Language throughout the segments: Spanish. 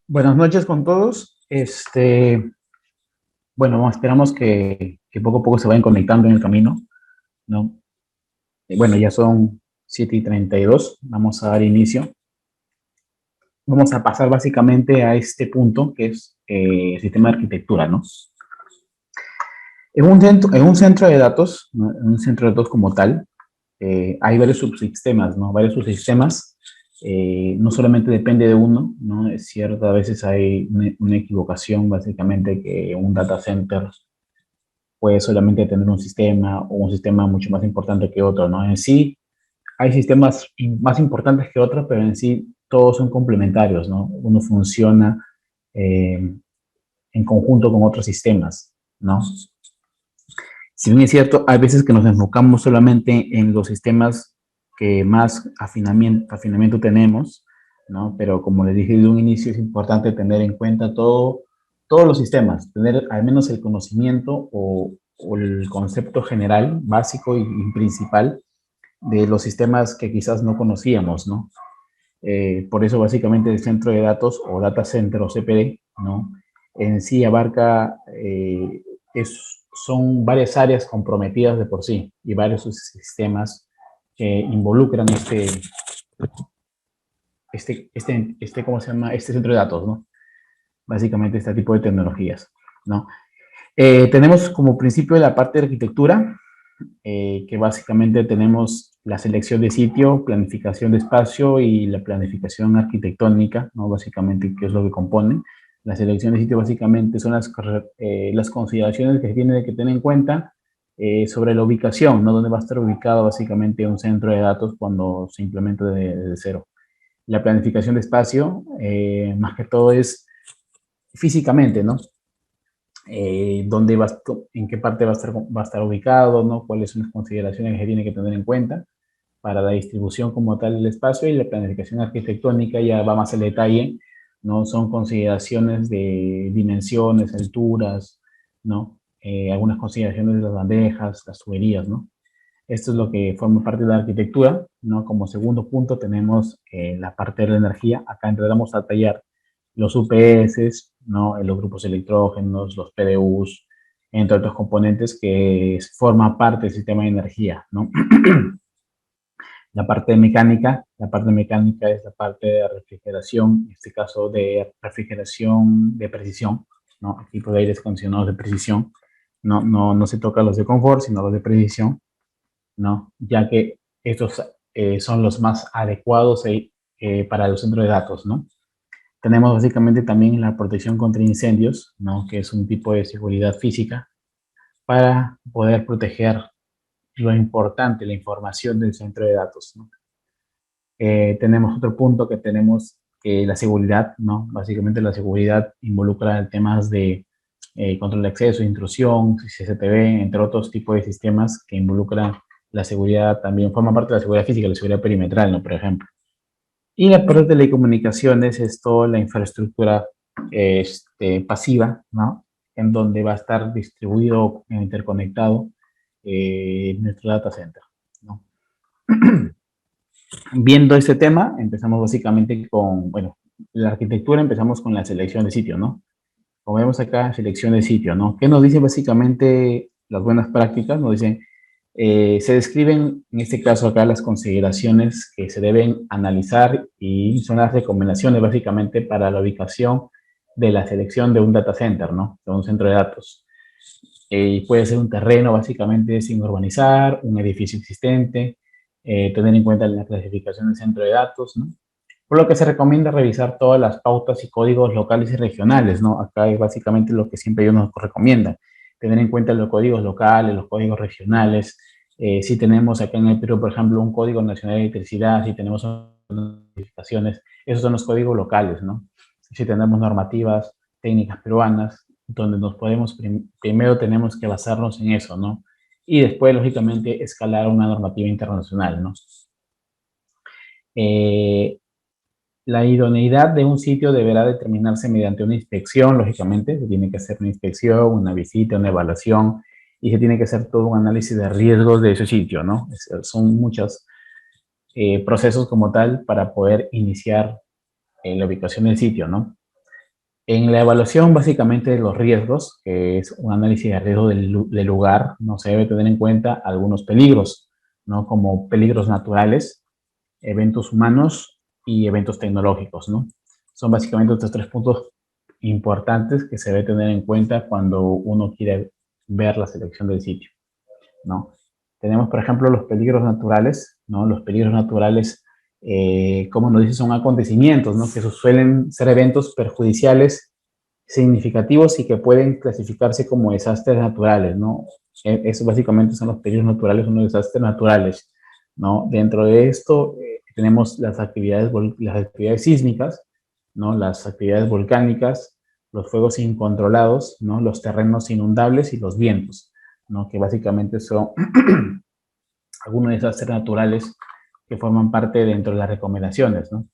Buenas noches con todos. Bueno, esperamos que poco a poco se vayan conectando en el camino, ¿no? Bueno, ya son 7:32. Vamos a dar inicio. Vamos a pasar básicamente a este punto, que es el sistema de arquitectura, ¿no? En un centro de datos, ¿no? En un centro de datos como tal, hay varios subsistemas, ¿no? Varios subsistemas. No solamente depende de uno, ¿no? Es cierto, a veces hay una equivocación, básicamente, que un data center puede solamente tener un sistema o un sistema mucho más importante que otro, ¿no? En sí, hay sistemas más importantes que otros, pero en sí todos son complementarios, ¿no? Uno funciona eh, en conjunto con otros sistemas, ¿no? Si bien es cierto, hay veces que nos enfocamos solamente en los sistemas que más afinamiento tenemos, ¿no? Pero como les dije de un inicio, es importante tener en cuenta todos los sistemas, tener al menos el conocimiento o el concepto general, básico y principal de los sistemas que quizás no conocíamos, ¿no? Por eso básicamente el centro de datos o data center o CPD, ¿no? En sí abarca, son varias áreas comprometidas de por sí y varios sistemas que involucran ¿cómo se llama? Este centro de datos, ¿no? Básicamente este tipo de tecnologías, ¿no? Tenemos como principio la parte de arquitectura, que básicamente tenemos la selección de sitio, planificación de espacio y la planificación arquitectónica, ¿no? Básicamente, ¿qué es lo que compone? La selección de sitio básicamente son las consideraciones que se tienen que tener en cuenta sobre la ubicación, ¿no? Dónde va a estar ubicado básicamente un centro de datos cuando se implementa desde cero. La planificación de espacio, más que todo, es físicamente, ¿no? Dónde va, en qué parte va a estar ubicado, ¿no? Cuáles son las consideraciones que se tiene que tener en cuenta para la distribución como tal del espacio, y la planificación arquitectónica ya va más al detalle, ¿no? Son consideraciones de dimensiones, alturas, ¿no? Algunas consideraciones de las bandejas, las tuberías, ¿no? Esto es lo que forma parte de la arquitectura, ¿no? Como segundo punto tenemos la parte de la energía. Acá entramos a tallar los UPS, ¿no? Los grupos electrógenos, los PDUs, entre otros componentes que forman parte del sistema de energía, ¿no? La parte mecánica es la parte de refrigeración, en este caso de refrigeración de precisión, ¿no? Equipos de aire acondicionados de precisión. No se toca los de confort, sino los de precisión, ¿no? Ya que estos son los más adecuados para los centros de datos, ¿no? Tenemos básicamente también la protección contra incendios, ¿no? Que es un tipo de seguridad física para poder proteger lo importante, la información del centro de datos, ¿no? Tenemos otro punto que tenemos, la seguridad, ¿no? Básicamente la seguridad involucra temas de control de acceso, intrusión, CCTV, entre otros tipos de sistemas que involucran la seguridad, también forma parte de la seguridad física, la seguridad perimetral, ¿no? Por ejemplo. Y la parte de telecomunicaciones es toda la infraestructura pasiva, ¿no? En donde va a estar distribuido, interconectado nuestro data center, ¿no? Viendo este tema, empezamos básicamente con, bueno, la arquitectura, empezamos con la selección de sitio, ¿no? Como vemos acá, selección de sitio, ¿no? ¿Qué nos dicen básicamente las buenas prácticas? Nos dicen, se describen en este caso acá las consideraciones que se deben analizar y son las recomendaciones básicamente para la ubicación de la selección de un data center, ¿no? De un centro de datos. Puede ser un terreno básicamente sin urbanizar, un edificio existente, tener en cuenta la clasificación del centro de datos, ¿no? Por lo que se recomienda revisar todas las pautas y códigos locales y regionales, ¿no? Acá es básicamente lo que siempre yo nos recomienda, tener en cuenta los códigos locales, los códigos regionales. Si tenemos acá en el Perú, por ejemplo, un código nacional de electricidad, si tenemos notificaciones, esos son los códigos locales, ¿no? Si tenemos normativas técnicas peruanas, donde nos podemos, primero tenemos que basarnos en eso, ¿no? Y después, lógicamente, escalar a una normativa internacional, ¿no? Eh, la idoneidad de un sitio deberá determinarse mediante una inspección, lógicamente, se tiene que hacer una inspección, una visita, una evaluación, y se tiene que hacer todo un análisis de riesgos de ese sitio, ¿no? Son muchos procesos como tal para poder iniciar la ubicación del sitio, ¿no? En la evaluación básicamente de los riesgos, que es un análisis de riesgo del lugar, no se debe tener en cuenta algunos peligros, ¿no? Como peligros naturales, eventos humanos y eventos tecnológicos, ¿no? Son básicamente estos tres puntos importantes que se debe tener en cuenta cuando uno quiere ver la selección del sitio, ¿no? Tenemos, por ejemplo, los peligros naturales, ¿no? Los peligros naturales, como nos dice, son acontecimientos, ¿no? Que suelen ser eventos perjudiciales significativos y que pueden clasificarse como desastres naturales, ¿no? Eso básicamente son los peligros naturales, unos desastres naturales, ¿no? Dentro de esto tenemos las actividades sísmicas, ¿no? Las actividades volcánicas, los fuegos incontrolados, ¿no? Los terrenos inundables y los vientos, ¿no? Que básicamente son algunos desastres naturales que forman parte dentro de las recomendaciones, ¿no?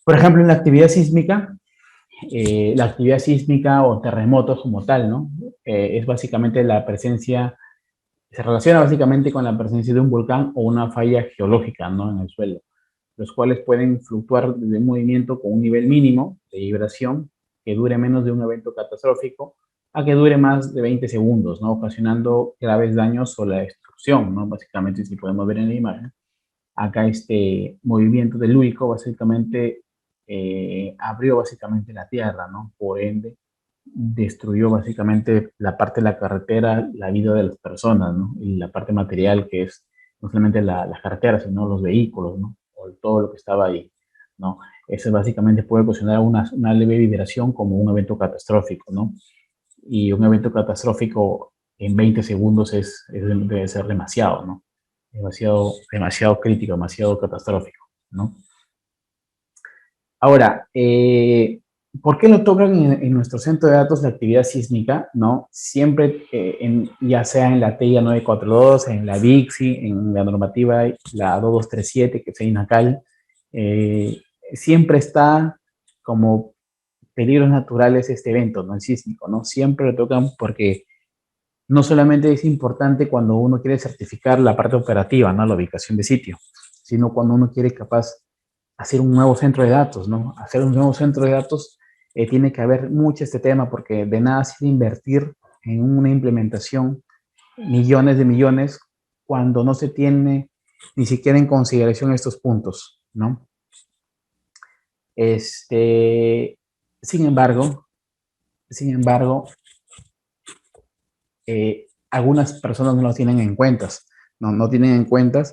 Por ejemplo, en la actividad sísmica o terremotos como tal, ¿no? Es básicamente la presencia, se relaciona básicamente con la presencia de un volcán o una falla geológica, ¿no? En el suelo, los cuales pueden fluctuar de movimiento con un nivel mínimo de vibración que dure menos de un evento catastrófico a que dure más de 20 segundos, ¿no? Ocasionando graves daños o la destrucción, ¿no? Básicamente, si podemos ver en la imagen, acá este movimiento telúrico básicamente abrió básicamente la tierra, ¿no? Por ende, destruyó básicamente la parte de la carretera, la vida de las personas, ¿no? Y la parte material que es no solamente las carreteras, sino los vehículos, ¿no? O todo lo que estaba ahí, ¿no? Eso básicamente puede ocasionar una leve vibración como un evento catastrófico, ¿no? Y un evento catastrófico en 20 segundos debe ser demasiado, ¿no? Demasiado crítico, demasiado catastrófico, ¿no? Ahora, ¿por qué no tocan en nuestro centro de datos la actividad sísmica? ¿No? Siempre, ya sea en la TIA 942, en la DICSI, en la normativa, la 2237, que es INACAL, siempre está como peligros naturales este evento, ¿no? El sísmico, ¿no? Siempre lo tocan porque no solamente es importante cuando uno quiere certificar la parte operativa, ¿no? La ubicación de sitio, sino cuando uno quiere capaz hacer un nuevo centro de datos, ¿no? Hacer un nuevo centro de datos tiene que haber mucho este tema porque de nada sirve invertir en una implementación millones de millones cuando no se tiene ni siquiera en consideración estos puntos, ¿no? Este, sin embargo, sin embargo, algunas personas no lo tienen en cuenta, no tienen en cuenta,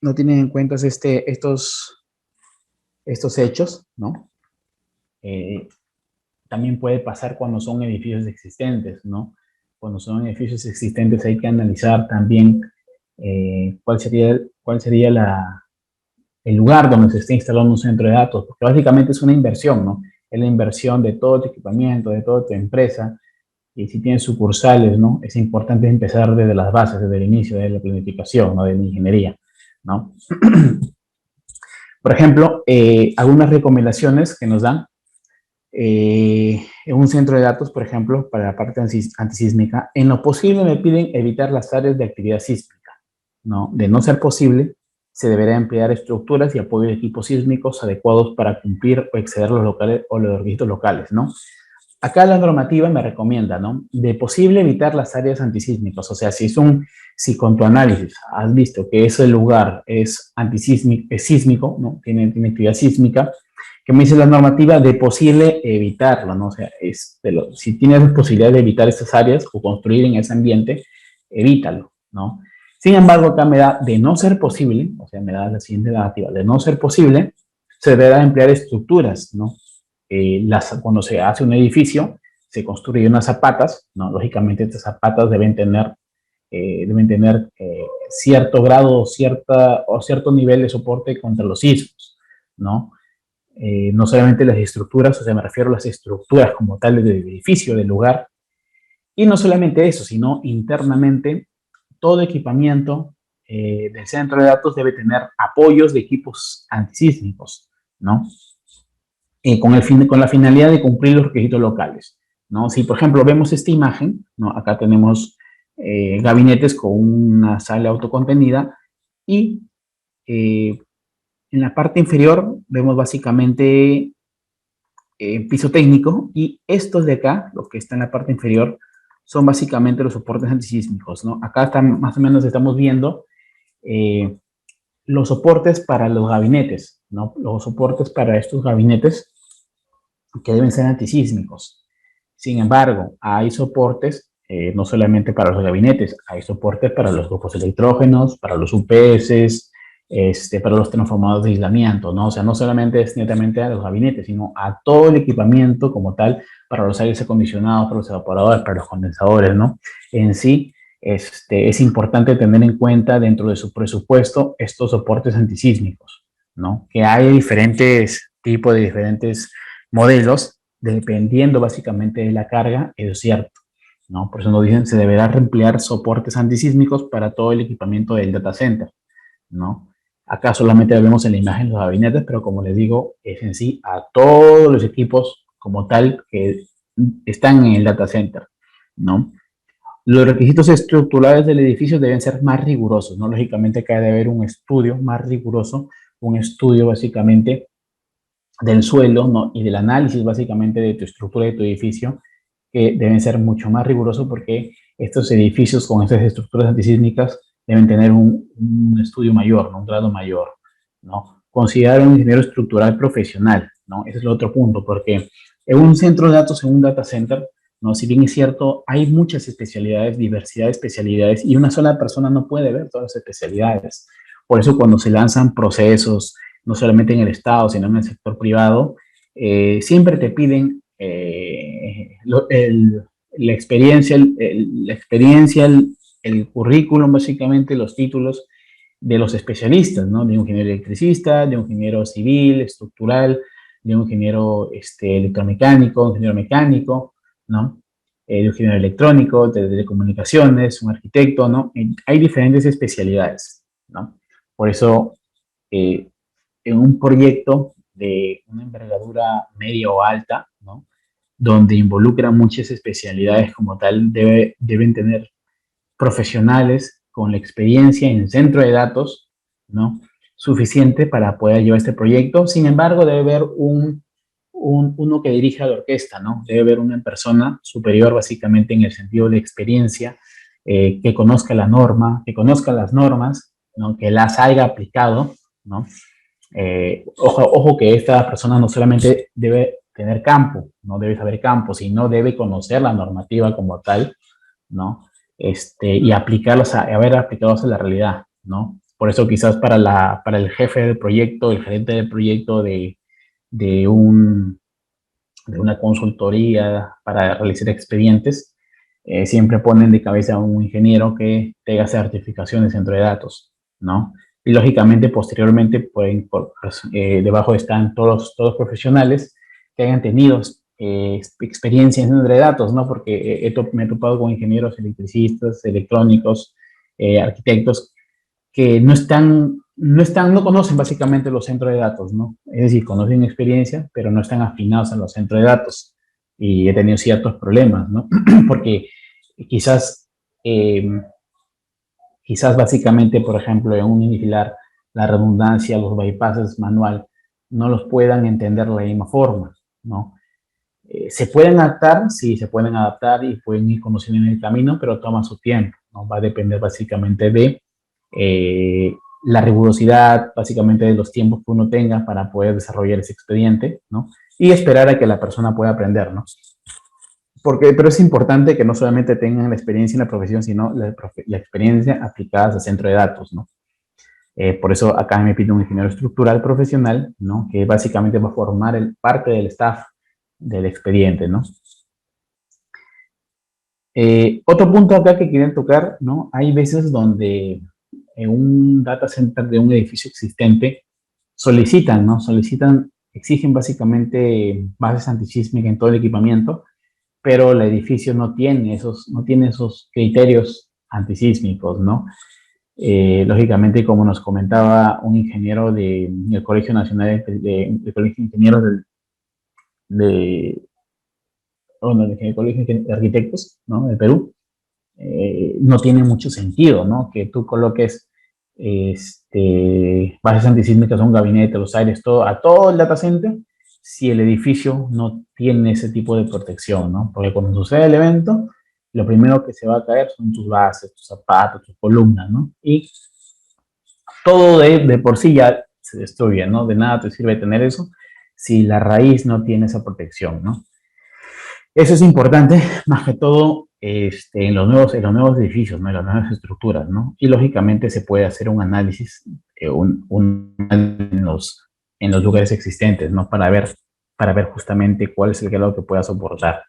no tienen en cuenta estos hechos, ¿no? Eh, también puede pasar cuando son edificios existentes, ¿no? Cuando son edificios existentes hay que analizar también cuál sería el lugar donde se está instalando un centro de datos, porque básicamente es una inversión, ¿no? Es la inversión de todo tu equipamiento, de toda tu empresa, y si tienes sucursales, ¿no? Es importante empezar desde las bases, desde el inicio de la planificación, ¿no? De la ingeniería, ¿no? Por ejemplo, algunas recomendaciones que nos dan en un centro de datos, por ejemplo, para la parte antisísmica, en lo posible me piden evitar las áreas de actividad sísmica, ¿no? De no ser posible, se deberá emplear estructuras y apoyo de equipos sísmicos adecuados para cumplir o exceder los locales o los requisitos locales, ¿no? Acá la normativa me recomienda, ¿no? De posible evitar las áreas antisísmicas, o sea, si con tu análisis has visto que ese lugar es antisísmico, es sísmico, ¿no? Tiene actividad sísmica, que me dice la normativa de posible evitarlo, ¿no? O sea, si tienes la posibilidad de evitar esas áreas o construir en ese ambiente, evítalo, ¿no? Sin embargo, acá me da de no ser posible, o sea, me da la siguiente normativa, de no ser posible, se deberá emplear estructuras, ¿no? Cuando se hace un edificio, se construyen unas zapatas, ¿no? Lógicamente estas zapatas deben tener cierto grado o cierto nivel de soporte contra los sismos, ¿no? No solamente las estructuras, o sea, me refiero a las estructuras como tales del edificio, del lugar, y no solamente eso, sino internamente todo equipamiento del centro de datos debe tener apoyos de equipos antisísmicos, ¿no? Con la finalidad de cumplir los requisitos locales, ¿no? Si, por ejemplo, vemos esta imagen, ¿no? Acá tenemos gabinetes con una sala autocontenida y en la parte inferior vemos básicamente piso técnico, y estos de acá, lo que está en la parte inferior, son básicamente los soportes antisísmicos, ¿no? Acá están, más o menos estamos viendo eh, los soportes para los gabinetes, ¿no? Los soportes para estos gabinetes que deben ser antisísmicos. Sin embargo, hay soportes no solamente para los gabinetes, hay soportes para los grupos electrógenos, para los UPS, para los transformadores de aislamiento, ¿no? O sea, no solamente es netamente a los gabinetes, sino a todo el equipamiento como tal, para los aires acondicionados, para los evaporadores, para los condensadores, ¿no? En sí, es importante tener en cuenta dentro de su presupuesto estos soportes antisísmicos, ¿no? Que hay diferentes tipos de diferentes modelos, dependiendo básicamente de la carga, es cierto, ¿no? Por eso nos dicen, se deberá emplear soportes antisísmicos para todo el equipamiento del data center, ¿no? Acá solamente vemos en la imagen los gabinetes, pero como les digo, es en sí a todos los equipos como tal que están en el data center, ¿no? Los requisitos estructurales del edificio deben ser más rigurosos, ¿no? Lógicamente acá debe haber un estudio más riguroso, un estudio básicamente del suelo, ¿no? Y del análisis básicamente de tu estructura de tu edificio, que deben ser mucho más rigurosos porque estos edificios con estas estructuras antisísmicas deben tener un estudio mayor, ¿no? Un grado mayor, ¿no? Considerar un ingeniero estructural profesional, ¿no? Ese es el otro punto, porque en un centro de datos, en un data center, ¿no? Si bien es cierto, hay muchas especialidades, diversidad de especialidades, y una sola persona no puede ver todas las especialidades. Por eso cuando se lanzan procesos, no solamente en el Estado, sino en el sector privado, siempre te piden la experiencia, el currículum, básicamente los títulos de los especialistas, ¿no? De un ingeniero electricista, de un ingeniero civil, estructural, de un ingeniero electromecánico, un ingeniero mecánico, ¿no? De un ingeniero electrónico, de telecomunicaciones, un arquitecto, ¿no? Hay diferentes especialidades, ¿no? Por eso, eh, en un proyecto de una envergadura media o alta, ¿no? Donde involucran muchas especialidades como tal, deben tener profesionales con la experiencia en centro de datos, ¿no? Suficiente para poder llevar este proyecto. Sin embargo, debe haber uno que dirija la orquesta, ¿no? Debe haber una persona superior básicamente en el sentido de experiencia, que conozca la norma, que conozca las normas, ¿no? Que las haya aplicado, ¿no? Ojo que esta persona no solamente debe tener campo, no debe saber campo, sino debe conocer la normativa como tal, ¿no? Y aplicarlos haber aplicados a la realidad, ¿no? Por eso quizás para el jefe del proyecto, el gerente del proyecto de, un, de una consultoría para realizar expedientes, siempre ponen de cabeza a un ingeniero que tenga certificaciones dentro de datos, ¿no? Y lógicamente, posteriormente, pueden, pues, debajo están todos los profesionales que hayan tenido experiencia en centro de datos, ¿no? Porque me he topado con ingenieros electricistas, electrónicos, arquitectos que no conocen básicamente los centros de datos, ¿no? Es decir, conocen experiencia, pero no están afinados a los centros de datos. Y he tenido ciertos problemas, ¿no? Porque quizás, eh, quizás básicamente, por ejemplo, en un infilar, la redundancia, los bypasses manual, no los puedan entender de la misma forma, ¿no? ¿Se pueden adaptar? Sí, se pueden adaptar y pueden ir conociendo en el camino, pero toma su tiempo, ¿no? Va a depender básicamente de la rigurosidad, básicamente de los tiempos que uno tenga para poder desarrollar ese expediente, ¿no? Y esperar a que la persona pueda aprender, ¿no? Pero es importante que no solamente tengan la experiencia en la profesión, sino la experiencia aplicada al centro de datos, ¿no? Por eso acá me pide un ingeniero estructural profesional, ¿no? Que básicamente va a formar parte del staff del expediente, ¿no? Otro punto acá que quieren tocar, ¿no? Hay veces donde en un data center de un edificio existente solicitan, ¿no? Exigen básicamente bases antisísmicas en todo el equipamiento, pero el edificio no tiene esos criterios antisísmicos, ¿no? Lógicamente, como nos comentaba un ingeniero del Colegio Nacional de Colegio de Ingenieros de, bueno, del Colegio de Arquitectos, ¿no? De Perú, no tiene mucho sentido, ¿no? Que tú coloques bases antisísmicas a un gabinete, los aires, todo, a todo el data center, si el edificio no tiene ese tipo de protección, ¿no? Porque cuando sucede el evento, lo primero que se va a caer son tus bases, tus zapatos, tus columnas, ¿no? Y todo de por sí ya se destruye, ¿no? De nada te sirve tener eso si la raíz no tiene esa protección, ¿no? Eso es importante, más que todo en los nuevos edificios, ¿no? En las nuevas estructuras, ¿no? Y lógicamente se puede hacer un análisis en los lugares existentes, ¿no? Para ver justamente cuál es el grado que pueda soportar,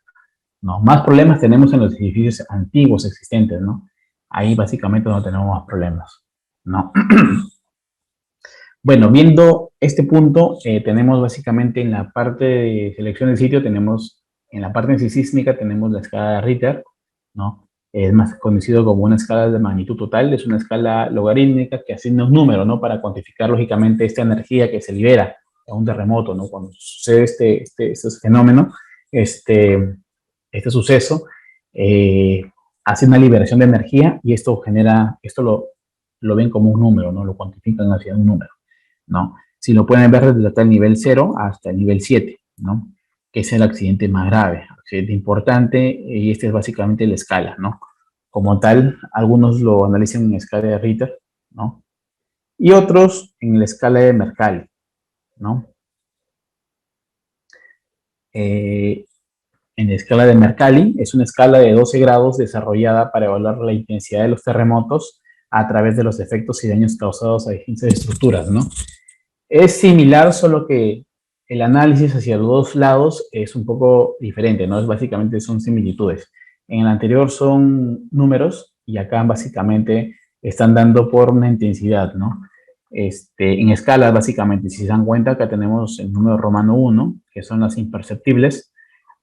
¿no? Más problemas tenemos en los edificios antiguos existentes, ¿no? Ahí básicamente no tenemos más problemas, ¿no? Bueno, viendo este punto, tenemos básicamente en la parte de selección del sitio, tenemos en la parte sísmica tenemos la escala de Ritter, ¿no? Es más conocido como una escala de magnitud total, es una escala logarítmica que asigna un número, ¿no? Para cuantificar lógicamente esta energía que se libera a un terremoto, ¿no? Cuando sucede este fenómeno, este, este suceso, eh, hace una liberación de energía y esto genera, lo ven como un número, ¿no? Lo cuantifican hacia un número, ¿no? Si lo pueden ver desde el nivel 0 hasta el nivel 7, ¿no? Que es el accidente más grave, accidente importante, y este es básicamente la escala, ¿no? Como tal, algunos lo analizan en escala de Ritter, ¿no? Y otros en la escala de Mercalli, ¿no? En la escala de Mercalli es una escala de 12 grados desarrollada para evaluar la intensidad de los terremotos a través de los efectos y daños causados a distintas estructuras, ¿no? Es similar, solo que el análisis hacia los dos lados es un poco diferente, ¿no? Es básicamente son similitudes. En el anterior son números y acá básicamente están dando por una intensidad, ¿no? En escalas, básicamente, si se dan cuenta, acá tenemos el número romano 1, que son las imperceptibles,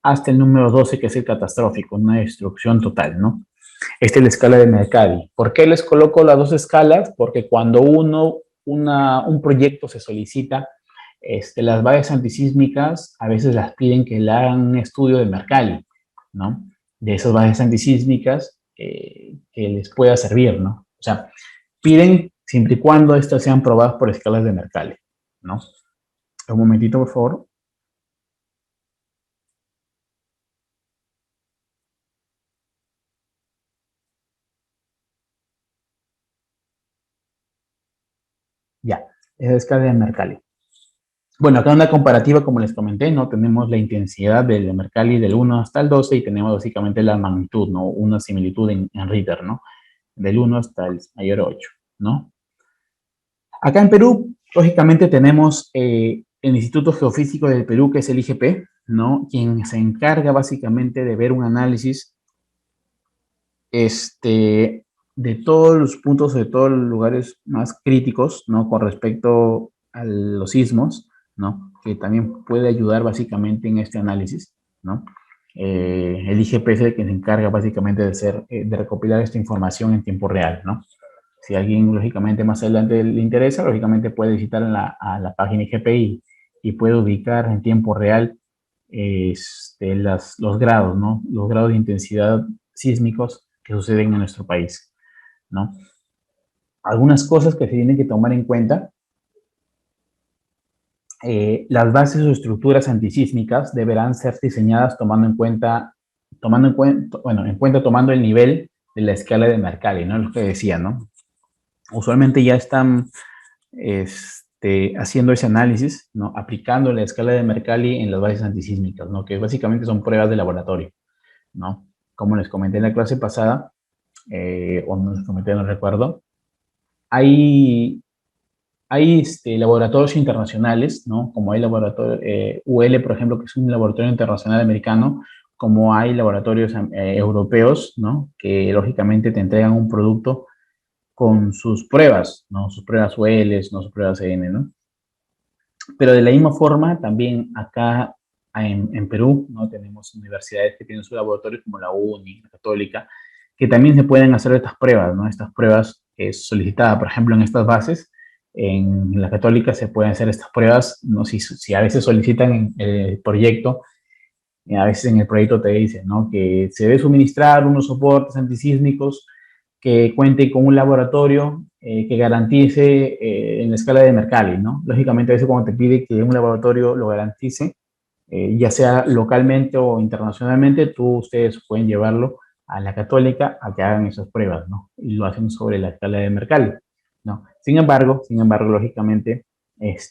hasta el número 12, que es el catastrófico, una destrucción total, ¿no? Esta es la escala de Mercalli. ¿Por qué les coloco las dos escalas? Porque cuando un proyecto se solicita, las vallas antisísmicas a veces las piden que le hagan un estudio de Mercalli, ¿no? De esas vallas antisísmicas que les pueda servir, ¿no? O sea, piden siempre y cuando estas sean probadas por escalas de Mercalli, ¿no? Un momentito, por favor. Ya, esa escala de Mercalli. Bueno, acá una comparativa, como les comenté, ¿no? Tenemos la intensidad del Mercalli del 1 hasta el 12 y tenemos básicamente la magnitud, ¿no? Una similitud en Ritter, ¿no? Del 1 hasta el mayor 8, ¿no? Acá en Perú, lógicamente tenemos el Instituto Geofísico del Perú, que es el IGP, ¿no? Quien se encarga básicamente de ver un análisis de todos los puntos, de todos los lugares más críticos, ¿no? Con respecto a los sismos, ¿no? Que también puede ayudar básicamente en este análisis, ¿no? El IGP es el que se encarga básicamente de recopilar esta información en tiempo real, ¿no? Si a alguien, lógicamente, más adelante le interesa, lógicamente puede visitar a la página IGP y puede ubicar en tiempo real los grados, ¿no? Los grados de intensidad sísmicos que suceden en nuestro país, ¿no? Algunas cosas que se tienen que tomar en cuenta, las bases o estructuras antisísmicas deberán ser diseñadas tomando el nivel de la escala de Mercalli, ¿no? Lo que decía, ¿no? Usualmente ya están haciendo ese análisis, ¿no? Aplicando la escala de Mercalli en las bases antisísmicas, ¿no? Que básicamente son pruebas de laboratorio, ¿no? Como les comenté en la clase pasada, o no les comenté, no recuerdo, hay, hay laboratorios internacionales, ¿no? Como hay laboratorio UL, por ejemplo, que es un laboratorio internacional americano, como hay laboratorios europeos, ¿no? Que lógicamente te entregan un producto con sus pruebas, ¿no? Sus pruebas ULs, ¿no? Sus pruebas EN, ¿no? Pero de la misma forma, también acá en Perú, ¿no? Tenemos universidades que tienen su laboratorio como la UNI, la Católica, que también se pueden hacer estas pruebas, ¿no? Estas pruebas solicitadas, por ejemplo, en estas bases, en la Católica se pueden hacer estas pruebas, ¿no? Si a veces solicitan en el proyecto, a veces en el proyecto te dicen, ¿no? Que se debe suministrar unos soportes antisísmicos que cuente con un laboratorio que garantice en la escala de Mercalli, ¿no? Lógicamente, a veces cuando te pide que un laboratorio lo garantice, ya sea localmente o internacionalmente, ustedes pueden llevarlo a la Católica a que hagan esas pruebas, ¿no? Y lo hacen sobre la escala de Mercalli, ¿no? Sin embargo, lógicamente,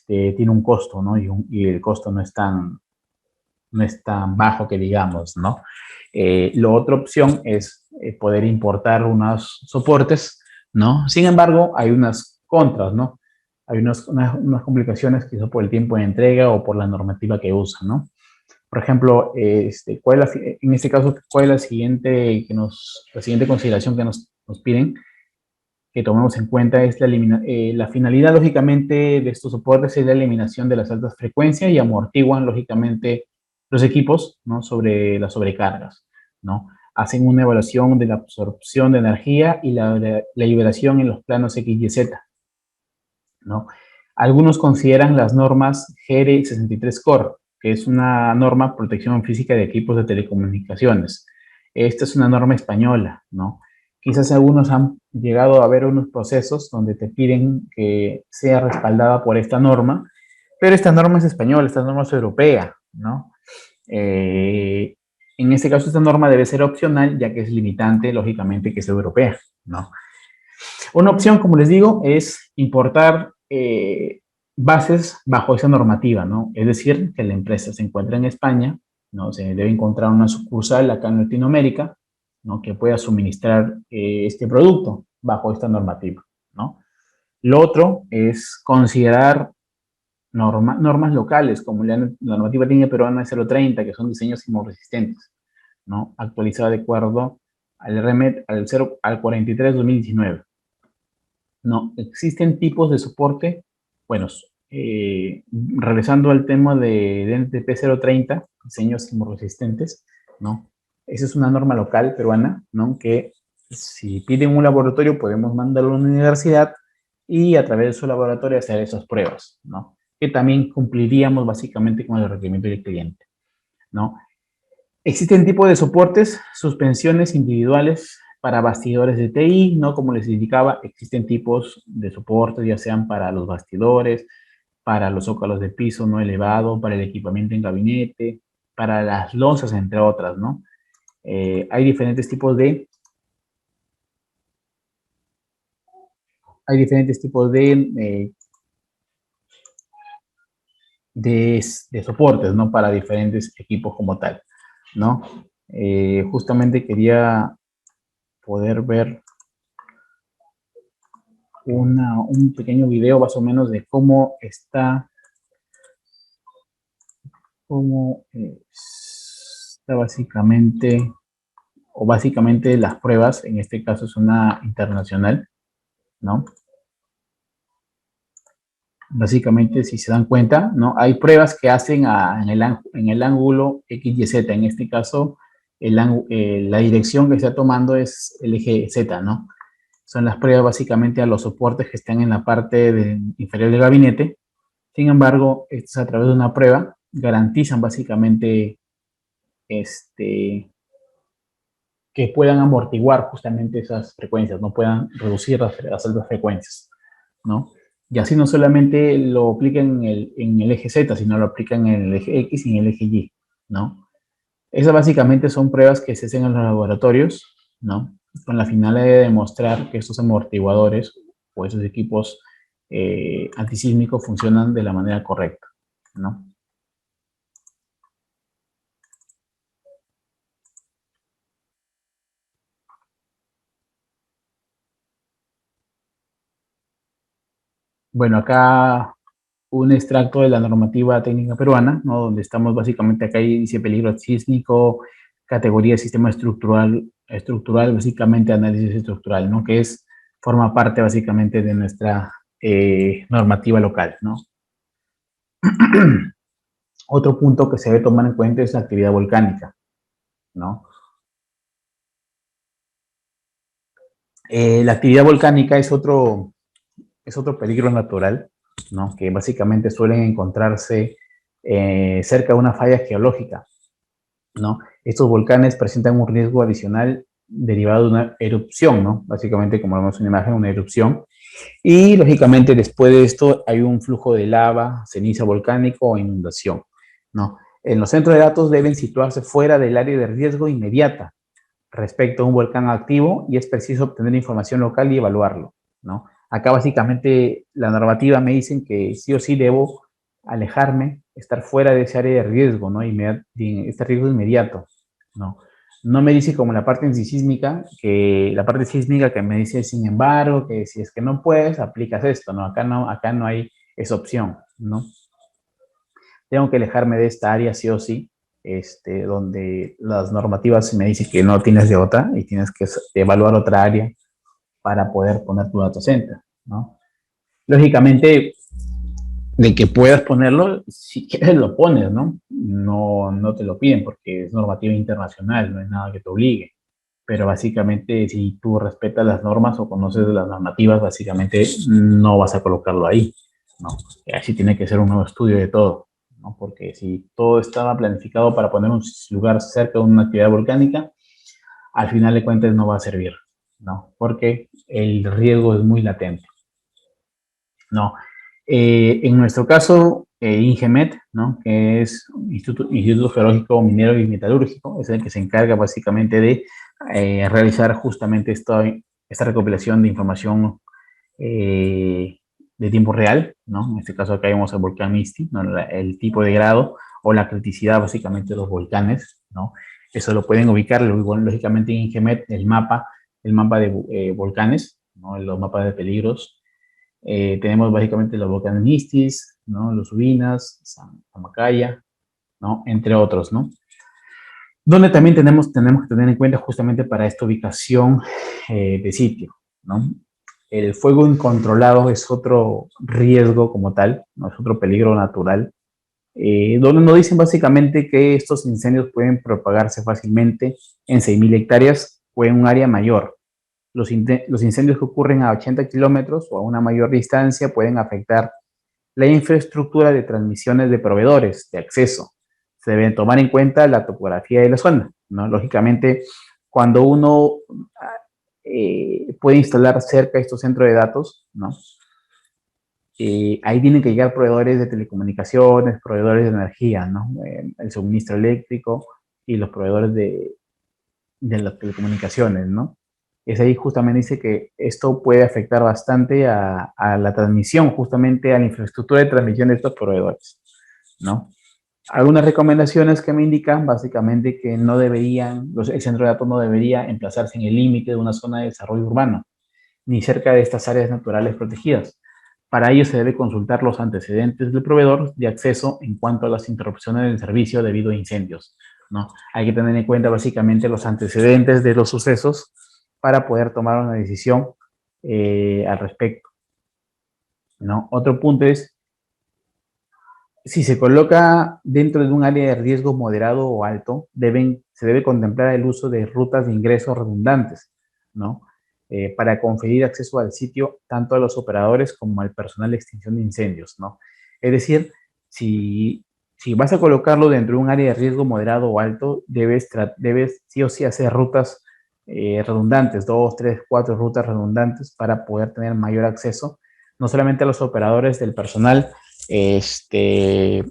tiene un costo, ¿no? Y el costo no es tan bajo que digamos, ¿no? La otra opción es poder importar unos soportes, ¿no? Sin embargo, hay unas contras, ¿no? Hay unas complicaciones quizás por el tiempo de entrega o por la normativa que usan, ¿no? Por ejemplo, en este caso, ¿cuál es la siguiente consideración que nos piden que tomemos en cuenta? Es la finalidad, lógicamente, de estos soportes es la eliminación de las altas frecuencias y amortiguan, lógicamente, los equipos, ¿no? Sobre las sobrecargas, ¿no? Hacen una evaluación de la absorción de energía y la liberación en los planos X y Z, ¿no? Algunos consideran las normas GR63 Core, que es una norma protección física de equipos de telecomunicaciones. Esta es una norma española, ¿no? Quizás algunos han llegado a ver unos procesos donde te piden que sea respaldada por esta norma, pero esta norma es española, esta norma es europea, ¿no? Eh, en este caso, esta norma debe ser opcional, ya que es limitante, lógicamente, que es europea, ¿no? Una opción, como les digo, es importar bases bajo esa normativa, ¿no? Es decir, que la empresa se encuentra en España, ¿no? Se debe encontrar una sucursal acá en Latinoamérica, ¿no? Que pueda suministrar este producto bajo esta normativa, ¿no? Lo otro es considerar normas locales, como la normativa línea peruana 030, que son diseños sismorresistentes, ¿no? Actualizada de acuerdo al REMET al 43-2019. No, existen tipos de soporte. Bueno, regresando al tema de NTP 030, diseños sismorresistentes, ¿no? Esa es una norma local peruana, ¿no? Que si piden un laboratorio, podemos mandarlo a una universidad y a través de su laboratorio hacer esas pruebas, ¿no? Que también cumpliríamos básicamente con el requerimiento del cliente, ¿no? Existen tipos de soportes, suspensiones individuales para bastidores de TI, ¿no? Como les indicaba, existen tipos de soportes, ya sean para los bastidores, para los zócalos de piso no elevado, para el equipamiento en gabinete, para las losas, entre otras, ¿no? Hay diferentes tipos de soportes, ¿no? Para diferentes equipos como tal, ¿no? Justamente quería poder ver un pequeño video más o menos de cómo está básicamente, o básicamente las pruebas, en este caso es una internacional, ¿no? Básicamente, si se dan cuenta, ¿no? Hay pruebas que hacen en el ángulo X, Y, Z. En este caso, la dirección que está tomando es el eje Z, ¿no? Son las pruebas básicamente a los soportes que están en la parte inferior del gabinete. Sin embargo, estos a través de una prueba garantizan básicamente que puedan amortiguar justamente esas frecuencias, no puedan reducir las altas frecuencias, ¿no? Y así no solamente lo aplican en el eje Z, sino lo aplican en el eje X y en el eje Y, ¿no? Esas básicamente son pruebas que se hacen en los laboratorios, ¿no? Con la finalidad de demostrar que estos amortiguadores o esos equipos antisísmicos funcionan de la manera correcta, ¿no? Bueno, acá un extracto de la normativa técnica peruana, ¿no? Donde estamos básicamente acá y dice peligro sísmico, categoría de sistema estructural, básicamente análisis estructural, ¿no? Forma parte básicamente de nuestra normativa local, ¿no? Otro punto que se debe tomar en cuenta es la actividad volcánica, ¿no? La actividad volcánica es otro peligro natural, ¿no? Que básicamente suelen encontrarse cerca de una falla geológica, ¿no? Estos volcanes presentan un riesgo adicional derivado de una erupción, ¿no? Básicamente, como vemos en la imagen, una erupción. Y, lógicamente, después de esto hay un flujo de lava, ceniza volcánico o inundación, ¿no? En los centros de datos deben situarse fuera del área de riesgo inmediata respecto a un volcán activo y es preciso obtener información local y evaluarlo, ¿no? Acá básicamente la normativa me dicen que sí o sí debo alejarme, estar fuera de ese área de riesgo, ¿no? Este riesgo inmediato, ¿no? No me dice como la parte sísmica, que la parte sísmica que me dice, sin embargo, que si es que no puedes, aplicas esto, ¿no? Acá no hay esa opción, ¿no? Tengo que alejarme de esta área sí o sí, donde las normativas me dicen que no tienes de otra y tienes que evaluar otra área para poder poner tu data center, ¿no? Lógicamente, de que puedas ponerlo, si quieres lo pones, ¿no? No te lo piden porque es normativa internacional, no hay nada que te obligue. Pero básicamente, si tú respetas las normas o conoces las normativas, básicamente no vas a colocarlo ahí, ¿no? Así tiene que ser un nuevo estudio de todo, ¿no? Porque si todo estaba planificado para poner un lugar cerca de una actividad volcánica, al final de cuentas no va a servir, ¿no? Porque el riesgo es muy latente, ¿no? En nuestro caso, INGEMET, ¿no? Que es Instituto Geológico Minero y Metalúrgico, es el que se encarga básicamente de realizar justamente esta recopilación de información de tiempo real, ¿no? En este caso acá vemos el volcán Misti, ¿no? El tipo de grado o la criticidad básicamente de los volcanes, ¿no? Eso lo pueden ubicar, lógicamente en INGEMET, el mapa de volcanes, ¿no? Los mapas de peligros. Tenemos básicamente los volcanes Nistis, ¿no? Los Ubinas, Amacaya, ¿no? Entre otros, ¿no? Donde también tenemos que tener en cuenta justamente para esta ubicación de sitio, ¿no? El fuego incontrolado es otro riesgo como tal, ¿no? Es otro peligro natural, donde nos dicen básicamente que estos incendios pueden propagarse fácilmente en 6.000 hectáreas o en un área mayor. Los incendios que ocurren a 80 kilómetros o a una mayor distancia pueden afectar la infraestructura de transmisiones de proveedores de acceso. Se deben tomar en cuenta la topografía de la zona, ¿no? Lógicamente, cuando uno puede instalar cerca estos centros de datos, ¿no? Ahí tienen que llegar proveedores de telecomunicaciones, proveedores de energía, ¿no? El suministro eléctrico y los proveedores de las telecomunicaciones, ¿no? Es ahí justamente dice que esto puede afectar bastante a la transmisión, justamente a la infraestructura de transmisión de estos proveedores, ¿no? Algunas recomendaciones que me indican básicamente que no deberían, el centro de datos no debería emplazarse en el límite de una zona de desarrollo urbano, ni cerca de estas áreas naturales protegidas. Para ello se debe consultar los antecedentes del proveedor de acceso en cuanto a las interrupciones del servicio debido a incendios, ¿no? Hay que tener en cuenta básicamente los antecedentes de los sucesos para poder tomar una decisión al respecto, ¿no? Otro punto es, si se coloca dentro de un área de riesgo moderado o alto, se debe contemplar el uso de rutas de ingreso redundantes, ¿no? Para conferir acceso al sitio tanto a los operadores como al personal de extinción de incendios, ¿no? Es decir, si vas a colocarlo dentro de un área de riesgo moderado o alto, debes sí o sí hacer rutas redundantes, 2, 3, 4 rutas redundantes para poder tener mayor acceso, no solamente a los operadores del personal, este,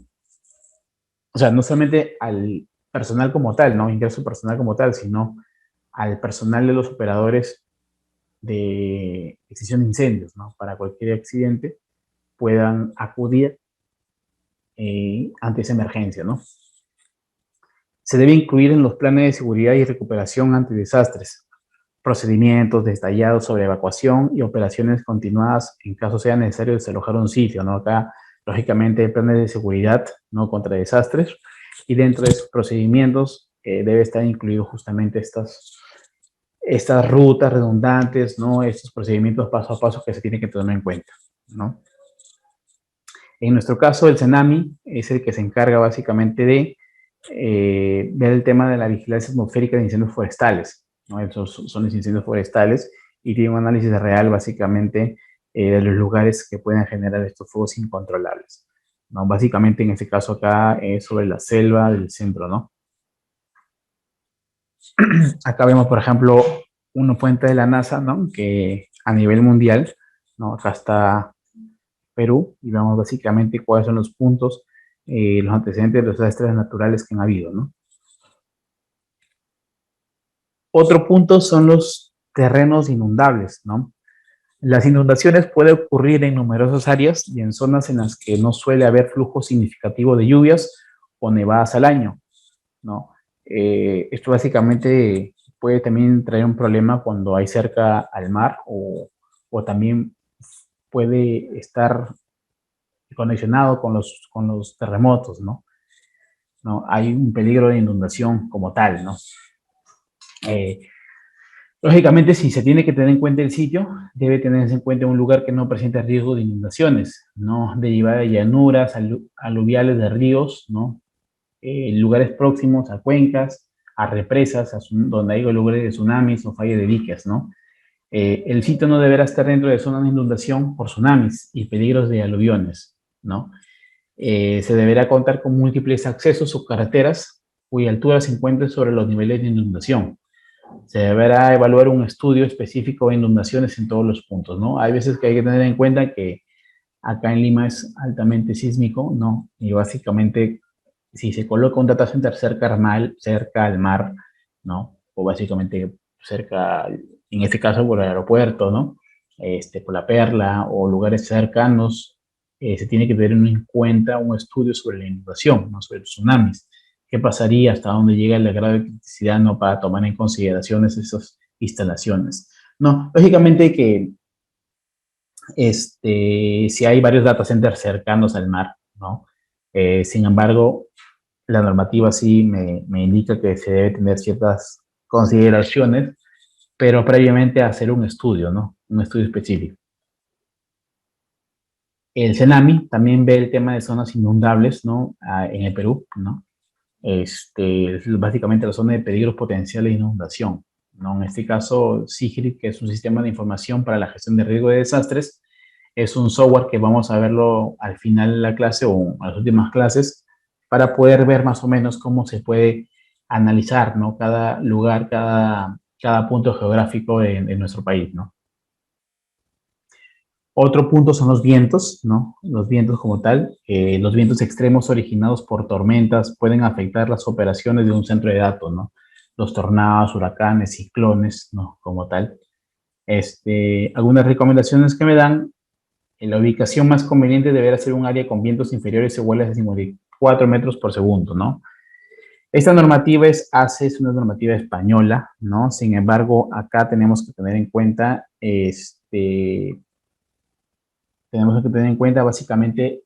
o sea, no solamente al personal como tal, ¿no? Ingreso personal como tal, sino al personal de los operadores de extinción de incendios, ¿no? Para cualquier accidente puedan acudir ante esa emergencia, ¿no? Se debe incluir en los planes de seguridad y recuperación ante desastres procedimientos detallados sobre evacuación y operaciones continuadas en caso sea necesario desalojar un sitio, ¿no? Acá, lógicamente, hay planes de seguridad, ¿no? Contra desastres, y dentro de esos procedimientos debe estar incluido justamente estas rutas redundantes, ¿no? Estos procedimientos paso a paso que se tienen que tener en cuenta, ¿no? En nuestro caso, el CENAMI es el que se encarga básicamente de ver el tema de la vigilancia atmosférica de incendios forestales, ¿no? Esos son los incendios forestales y tiene un análisis real básicamente de los lugares que pueden generar estos fuegos incontrolables, ¿no? Básicamente en este caso acá es sobre la selva del centro, ¿no? Acá vemos, por ejemplo, una fuente de la NASA, ¿no? Que a nivel mundial, ¿no? Acá está Perú y vemos básicamente cuáles son los puntos, los antecedentes de los desastres naturales que han habido, ¿no? Otro punto son los terrenos inundables, ¿no? Las inundaciones pueden ocurrir en numerosas áreas y en zonas en las que no suele haber flujo significativo de lluvias o nevadas al año, ¿no? Esto básicamente puede también traer un problema cuando hay cerca al mar o también puede estar conexionado con los terremotos, ¿no? ¿No? Hay un peligro de inundación como tal, ¿no? Eh, Lógicamente, si se tiene que tener en cuenta el sitio, debe tenerse en cuenta un lugar que no presente riesgo de inundaciones, ¿no? Derivada de llanuras, aluviales de ríos, ¿no? Lugares próximos a cuencas, a represas, donde hay lugares de tsunamis o fallas de diques, ¿no? El sitio no deberá estar dentro de zonas de inundación por tsunamis y peligros de aluviones, ¿no? Se deberá contar con múltiples accesos o carreteras cuya altura se encuentre sobre los niveles de inundación. Se deberá evaluar un estudio específico de inundaciones en todos los puntos, ¿no? Hay veces que hay que tener en cuenta que acá en Lima es altamente sísmico, ¿no? Y básicamente, si se coloca un data center cerca al mar, ¿no? O básicamente cerca, en este caso por el aeropuerto, ¿no? Por la Perla o lugares cercanos, se tiene que tener en cuenta un estudio sobre la inundación, ¿no? Sobre los tsunamis. ¿Qué pasaría? ¿Hasta dónde llega el grado de criticidad, ¿no? Para tomar en consideración esas instalaciones. No, lógicamente que si hay varios data centers cercanos al mar, ¿no? Sin embargo, la normativa sí me indica que se debe tener ciertas consideraciones, pero previamente hacer un estudio, ¿no? Un estudio específico. El CENAMI también ve el tema de zonas inundables, ¿no? En el Perú, ¿no? Es básicamente la zona de peligro potencial de inundación, ¿no? En este caso, SIGRID, que es un sistema de información para la gestión de riesgo de desastres, es un software que vamos a verlo al final de la clase o en las últimas clases para poder ver más o menos cómo se puede analizar, ¿no? Cada lugar, cada punto geográfico de nuestro país, ¿no? Otro punto son los vientos, ¿no? Los vientos como tal. Los vientos extremos originados por tormentas pueden afectar las operaciones de un centro de datos, ¿no? Los tornados, huracanes, ciclones, ¿no? Como tal. Algunas recomendaciones que me dan, la ubicación más conveniente deberá ser un área con vientos inferiores o iguales a 54 metros por segundo, ¿no? Esta normativa es una normativa española, ¿no? Sin embargo, acá tenemos que tener en cuenta básicamente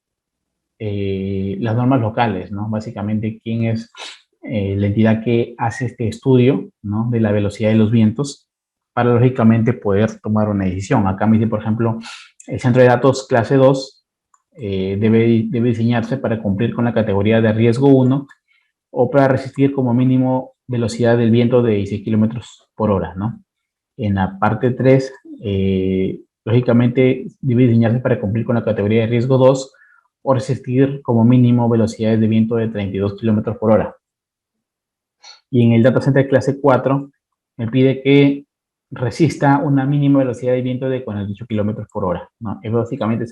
las normas locales, ¿no? Básicamente quién es la entidad que hace este estudio, ¿no? De la velocidad de los vientos para lógicamente poder tomar una decisión. Acá me dice, por ejemplo, el centro de datos clase 2 debe diseñarse para cumplir con la categoría de riesgo 1 o para resistir como mínimo velocidad del viento de 16 kilómetros por hora, ¿no? En la parte 3, lógicamente, debe diseñarse para cumplir con la categoría de riesgo 2 o resistir como mínimo velocidades de viento de 32 kilómetros por hora. Y en el data center clase 4, me pide que resista una mínima velocidad de viento de 48 kilómetros por hora, ¿no? Básicamente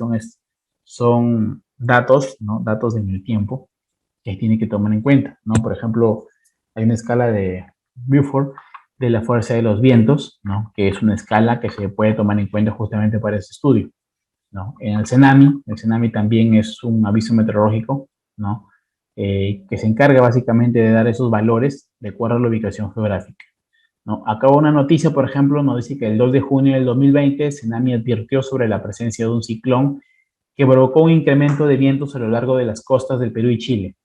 son datos, ¿no? Datos en el tiempo que tiene que tomar en cuenta, ¿no? Por ejemplo, hay una escala de Beaufort de la fuerza de los vientos, ¿no? Que es una escala que se puede tomar en cuenta justamente para ese estudio, ¿no? En el CENAMI también es un aviso meteorológico, ¿no? Que se encarga básicamente de dar esos valores de acuerdo a la ubicación geográfica, ¿no? Acá una noticia, por ejemplo, nos dice que el 2 de junio del 2020, CENAMI advirtió sobre la presencia de un ciclón que provocó un incremento de vientos a lo largo de las costas del Perú y Chile,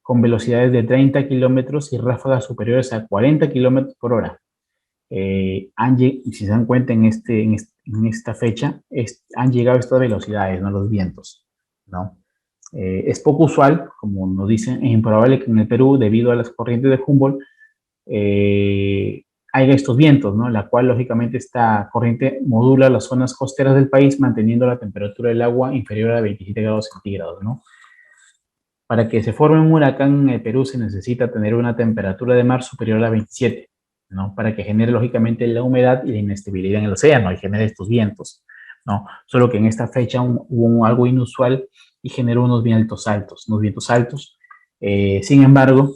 con velocidades de 30 kilómetros y ráfagas superiores a 40 kilómetros por hora. Si se dan cuenta en esta fecha, han llegado a estas velocidades, ¿no? Los vientos, ¿no? Es poco usual, como nos dicen, es improbable que en el Perú, debido a las corrientes de Humboldt, haya estos vientos, ¿no? La cual, lógicamente, esta corriente modula las zonas costeras del país, manteniendo la temperatura del agua inferior a 27 grados centígrados, ¿no? Para que se forme un huracán en el Perú se necesita tener una temperatura de mar superior a 27, ¿no? Para que genere, lógicamente, la humedad y la inestabilidad en el océano y genere estos vientos, ¿no? Solo que en esta fecha hubo algo inusual y generó unos vientos altos, sin embargo,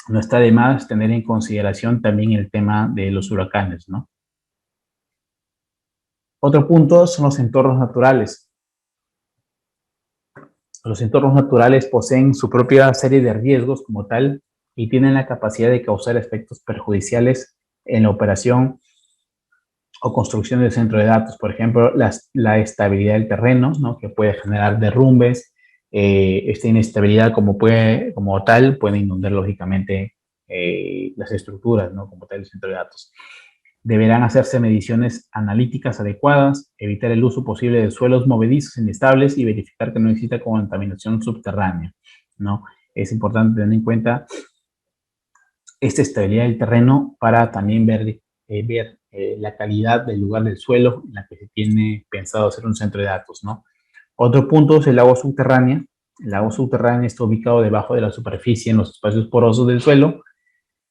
no está de más tener en consideración también el tema de los huracanes, ¿no? Otro punto son los entornos naturales. Los entornos naturales poseen su propia serie de riesgos como tal y tienen la capacidad de causar efectos perjudiciales en la operación o construcción del centro de datos. Por ejemplo, la estabilidad del terreno, ¿no? Que puede generar derrumbes. Esta inestabilidad como tal puede inundar lógicamente las estructuras, ¿no? Como tal el centro de datos. Deberán hacerse mediciones analíticas adecuadas, evitar el uso posible de suelos movedizos inestables y verificar que no exista contaminación subterránea, ¿no? Es importante tener en cuenta esta estabilidad del terreno para también ver la calidad del lugar del suelo en la que se tiene pensado hacer un centro de datos, ¿no? Otro punto es el agua subterránea. El agua subterránea está ubicado debajo de la superficie en los espacios porosos del suelo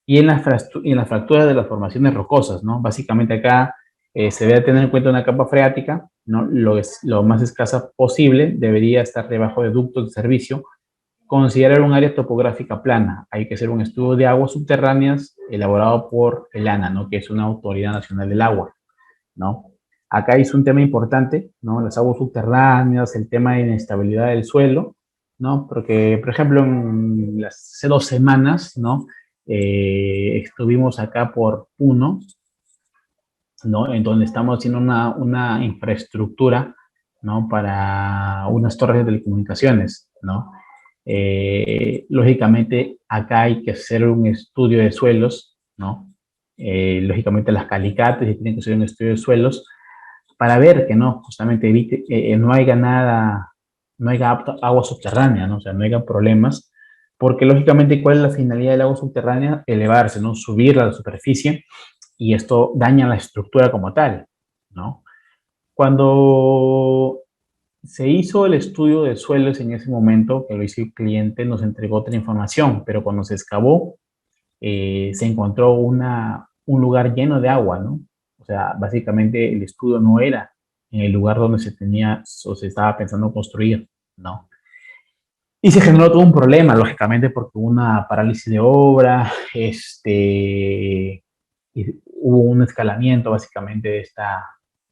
y en la fractura de las formaciones rocosas, ¿no? Básicamente acá se debe tener en cuenta una capa freática, ¿no? Lo más escasa posible, debería estar debajo de ductos de servicio. Considerar un área topográfica plana. Hay que hacer un estudio de aguas subterráneas elaborado por el ANA, ¿no? Que es una Autoridad Nacional del Agua, ¿no? Acá es un tema importante, ¿no? Las aguas subterráneas, el tema de inestabilidad del suelo, ¿no? Porque, por ejemplo, hace 2 semanas, ¿no? Estuvimos acá por Puno, ¿no? En donde estamos haciendo una infraestructura, ¿no? Para unas torres de telecomunicaciones, ¿no? Lógicamente, acá hay que hacer un estudio de suelos, ¿no? Lógicamente, las calicates y tienen que hacer un estudio de suelos para ver que no, justamente evite, no haya nada, no haya agua subterránea, ¿no? O sea, no haya problemas, porque lógicamente, ¿cuál es la finalidad del agua subterránea? Elevarse, ¿no? Subir a la superficie y esto daña la estructura como tal, ¿no? Cuando se hizo el estudio de suelos en ese momento, que lo hizo el cliente, nos entregó otra información, pero cuando se excavó, se encontró un lugar lleno de agua, ¿no? O sea, básicamente el estudio no era en el lugar donde se tenía o se estaba pensando construir, ¿no? Y se generó todo un problema, lógicamente, porque hubo una parálisis de obra, hubo un escalamiento básicamente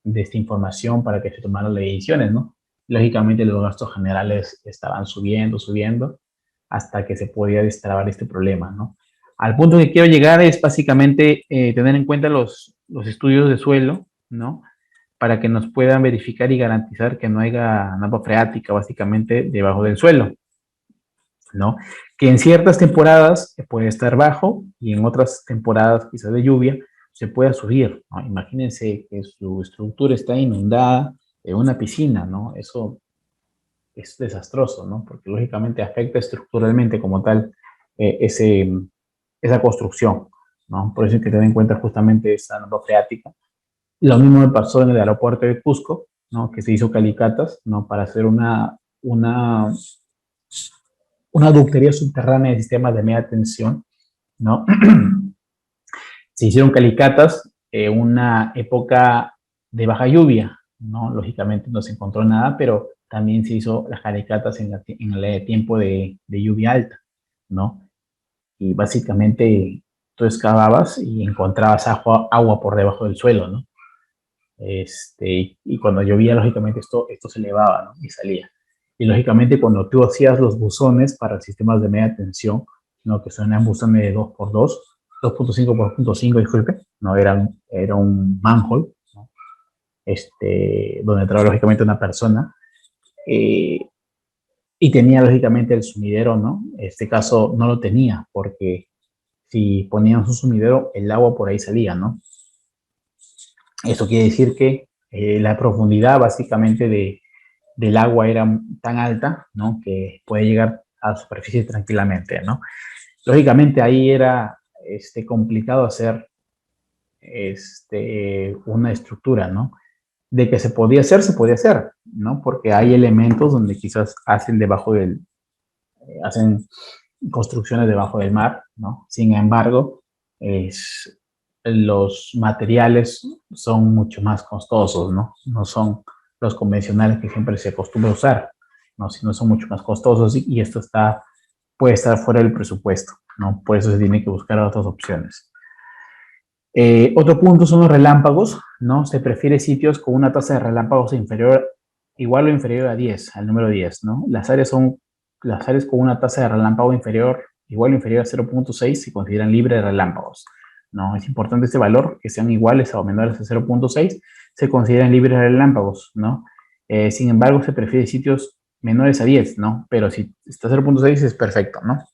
de esta información para que se tomaran las decisiones, ¿no? Lógicamente los gastos generales estaban subiendo, hasta que se podía destrabar este problema, ¿no? Al punto que quiero llegar es básicamente tener en cuenta los estudios de suelo, ¿no? Para que nos puedan verificar y garantizar que no haya napa freática básicamente debajo del suelo, ¿no? Que en ciertas temporadas puede estar bajo y en otras temporadas quizás de lluvia se pueda subir, ¿no? Imagínense que su estructura está inundada en una piscina, ¿no? Eso es desastroso, ¿no? Porque lógicamente afecta estructuralmente como tal esa construcción, ¿no? Por eso hay que tener en cuenta justamente esa napa freática. Lo mismo me pasó en el aeropuerto de Cusco, ¿no? Que se hizo calicatas, ¿no? Para hacer una, una ductería subterránea de sistemas de media tensión, ¿no? Se hicieron calicatas en una época de baja lluvia, ¿no? Lógicamente no se encontró nada, pero también se hizo las calicatas en el tiempo de lluvia alta, ¿no? Y básicamente tú excavabas y encontrabas agua por debajo del suelo, ¿no? Y cuando llovía, lógicamente esto se elevaba, ¿no? Y salía. Y lógicamente cuando tú hacías los buzones para sistemas de media tensión, ¿no? Que son buzones de 2x2, 2.5 por 2.5, disculpe, ¿no? Era un manhole, ¿no? Donde entraba lógicamente una persona, eh, y tenía lógicamente el sumidero, ¿no? En este caso no lo tenía, porque si ponían su sumidero, el agua por ahí salía, ¿no? Eso quiere decir que la profundidad básicamente del agua era tan alta, ¿no? Que puede llegar a la superficie tranquilamente, ¿no? Lógicamente ahí era complicado hacer una estructura, ¿no? De que se podía hacer, ¿no? Porque hay elementos donde quizás hacen construcciones debajo del mar, ¿no? Sin embargo, los materiales son mucho más costosos, ¿no? No son los convencionales que siempre se acostumbra a usar, ¿no? Sino son mucho más costosos y esto puede estar fuera del presupuesto, ¿no? Por eso se tiene que buscar otras opciones. Otro punto son los relámpagos, ¿no? Se prefiere sitios con una tasa de relámpagos igual o inferior a 10, al número 10, ¿no? Las áreas con una tasa de relámpago igual o inferior a 0.6 se consideran libres de relámpagos, ¿no? Es importante este valor, que sean iguales o menores a 0.6, se consideran libres de relámpagos, ¿no? Sin embargo, se prefiere sitios menores a 10, ¿no? Pero si está a 0.6 es perfecto, ¿no?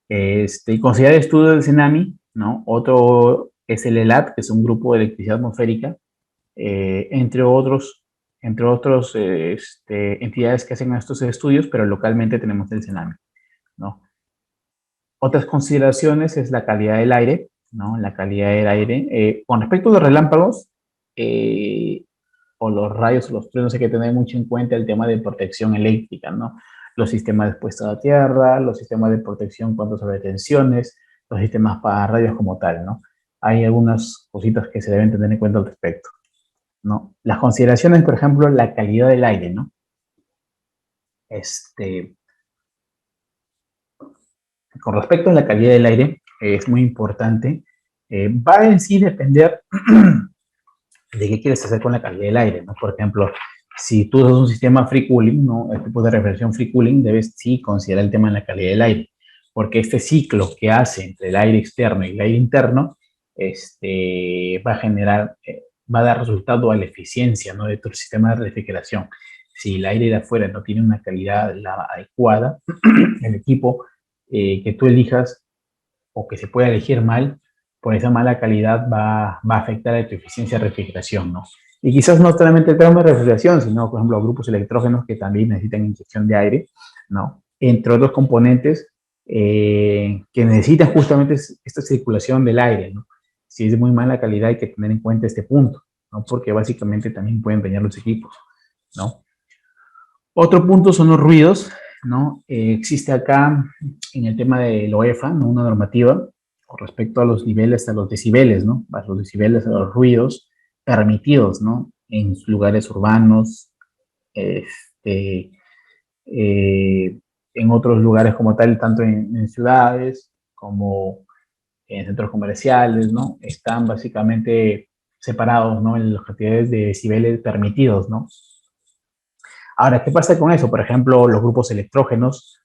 Y considerar estudios del CENAMI, ¿no? Otro es el ELAT, que es un grupo de electricidad atmosférica, entre otros entidades que hacen estos estudios, pero localmente tenemos el CENAMI, ¿no? Otras consideraciones es la calidad del aire, ¿no? La calidad del aire. Con respecto a los relámpagos o los rayos o los truenos, hay que tener mucho en cuenta el tema de protección eléctrica, ¿no? Los sistemas de expuestos a tierra, los sistemas de protección cuanto sobre tensiones, los sistemas para radios como tal, ¿no? Hay algunas cositas que se deben tener en cuenta al respecto, ¿no? Las consideraciones, por ejemplo, la calidad del aire, ¿no? Con respecto a la calidad del aire, es muy importante. Va en sí depender de qué quieres hacer con la calidad del aire, ¿no? Por ejemplo, si tú usas un sistema free cooling, ¿no? El tipo de refrigeración free cooling, debes sí considerar el tema de la calidad del aire, porque este ciclo que hace entre el aire externo y el aire interno, va a dar resultado a la eficiencia, ¿no? De tu sistema de refrigeración. Si el aire de afuera no tiene una calidad adecuada, el equipo que tú elijas o que se pueda elegir mal, por esa mala calidad va a afectar a tu eficiencia de refrigeración, ¿no? Y quizás no solamente el tema de refrigeración, sino, por ejemplo, grupos electrógenos que también necesitan inyección de aire, ¿no? Entre otros componentes que necesitan justamente esta circulación del aire, ¿no? Si es de muy mala calidad hay que tener en cuenta este punto, ¿no? Porque básicamente también pueden dañar los equipos, ¿no? Otro punto son los ruidos, ¿no? Existe acá en el tema de la UEFA, ¿no? Una normativa con respecto a los niveles, a los decibeles, ¿no? A los decibeles, a los ruidos permitidos, ¿no? En lugares urbanos, este, en otros lugares como tal, tanto en ciudades como en centros comerciales, ¿no? Están básicamente separados, ¿no? En las cantidades de decibeles permitidos, ¿no? Ahora, ¿qué pasa con eso? Por ejemplo, los grupos electrógenos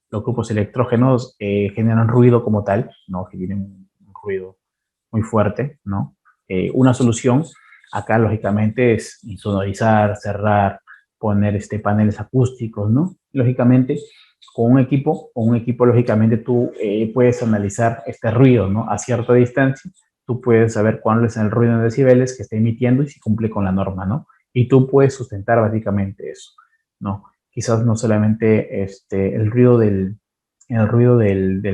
generan ruido como tal, ¿no? Que tienen un ruido muy fuerte, ¿no? Una solución acá, lógicamente, es insonorizar, cerrar, poner paneles acústicos, ¿no? Lógicamente, con un equipo, lógicamente, tú puedes analizar este ruido, ¿no? A cierta distancia, tú puedes saber cuál es el ruido en decibeles que está emitiendo y si cumple con la norma, ¿no? Y tú puedes sustentar básicamente eso, ¿no? Quizás no solamente el ruido del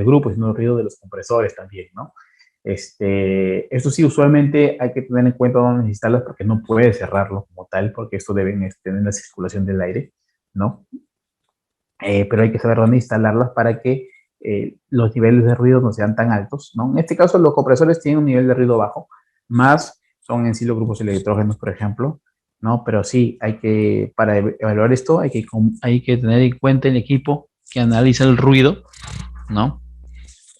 grupo, sino el ruido de los compresores también, ¿no? Esto sí, usualmente hay que tener en cuenta dónde instalarlas porque no puedes cerrarlo como tal, porque esto deben tener la circulación del aire, ¿no? Pero hay que saber dónde instalarlas para que los niveles de ruido no sean tan altos, ¿no? En este caso, los compresores tienen un nivel de ruido bajo, más son en sí los grupos electrógenos, por ejemplo, ¿no? Pero sí, para evaluar esto, hay que tener en cuenta el equipo que analiza el ruido, ¿no?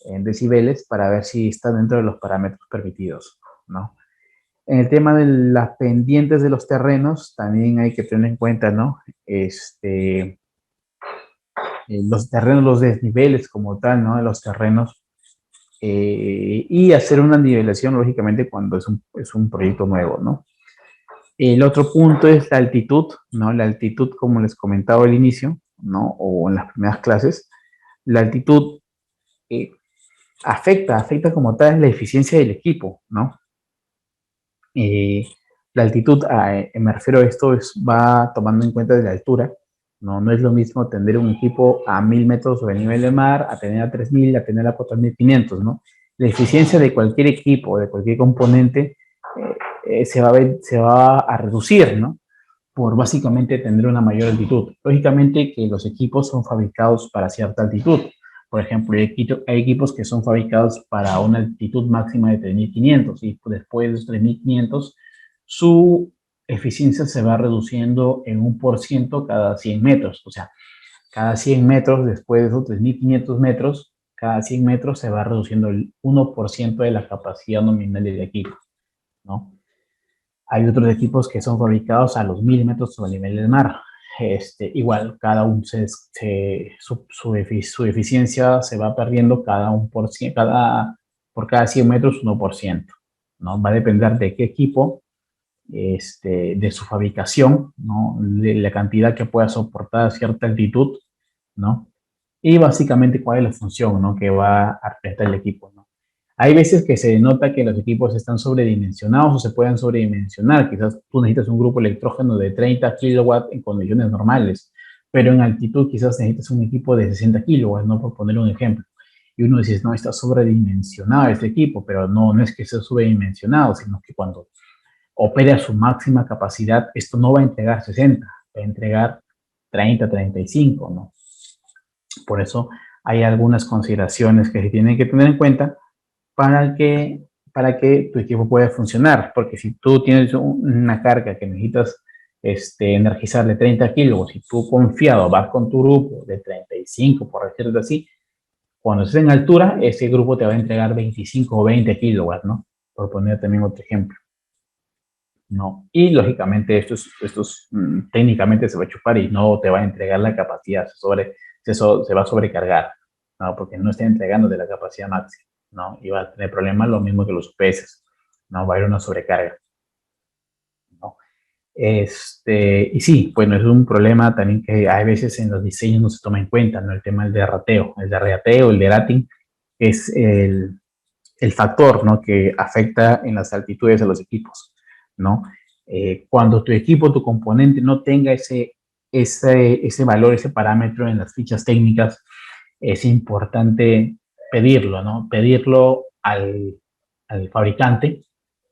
En decibeles para ver si está dentro de los parámetros permitidos, ¿no? En el tema de las pendientes de los terrenos, también hay que tener en cuenta, ¿no? Los terrenos, los desniveles como tal, ¿no? De los terrenos y hacer una nivelación, lógicamente, cuando es un proyecto nuevo, ¿no? El otro punto es la altitud, ¿no? La altitud, como les comentaba al inicio, ¿no? O en las primeras clases, la altitud eh, afecta como tal la eficiencia del equipo, ¿no? La altitud, me refiero a esto, va tomando en cuenta de la altura, ¿no? No es lo mismo tener un equipo a 1000 metros sobre el nivel del mar, a tener a 3000, a tener a 4500, ¿no? La eficiencia de cualquier equipo, de cualquier componente, se va a reducir, ¿no? Por básicamente tener una mayor altitud. Lógicamente que los equipos son fabricados para cierta altitud, Por ejemplo, hay equipos que son fabricados para una altitud máxima de 3.500 y después de esos 3.500 su eficiencia se va reduciendo en 1% cada 100 metros. O sea, cada 100 metros, después de esos 3.500 metros, cada 100 metros se va reduciendo el 1% de la capacidad nominal del equipo, ¿no? Hay otros equipos que son fabricados a los 1.000 metros sobre el nivel del mar. Igual, cada uno su eficiencia se va perdiendo por cada 100 metros 1%, ¿no? Va a depender de qué equipo, de su fabricación, ¿no? De la cantidad que pueda soportar a cierta altitud, ¿no? Y básicamente cuál es la función, ¿no? Que va a representar el equipo, ¿no? Hay veces que se nota que los equipos están sobredimensionados o se pueden sobredimensionar. Quizás tú necesitas un grupo electrógeno de 30 kilowatts en condiciones normales, pero en altitud quizás necesitas un equipo de 60 kilowatts, ¿no? Por poner un ejemplo. Y uno dice, no, está sobredimensionado este equipo, pero no, no es que esté sobredimensionado, sino que cuando opere a su máxima capacidad, esto no va a entregar 60, va a entregar 30, 35, ¿no? Por eso hay algunas consideraciones que se tienen que tener en cuenta para que, para que tu equipo pueda funcionar. Porque si tú tienes una carga que necesitas energizar de 30 kilos y tú confiado vas con tu grupo de 35, por decirlo así, cuando estés en altura, ese grupo te va a entregar 25 o 20 kilowatts, ¿no? Por poner también otro ejemplo. No. Y lógicamente técnicamente se va a chupar y no te va a entregar la capacidad, se va a sobrecargar, ¿no? Porque no está entregando de la capacidad máxima, ¿no? Y va a tener problemas lo mismo que los peces, ¿no? Va a haber una sobrecarga, ¿no? Y sí, bueno, es un problema también que hay veces en los diseños no se toma en cuenta, ¿no? El tema del derrateo, el derating es el factor, ¿no? Que afecta en las altitudes de los equipos, ¿no? Cuando tu equipo, tu componente no tenga ese valor, ese parámetro en las fichas técnicas, es importante pedirlo, ¿no? Pedirlo al fabricante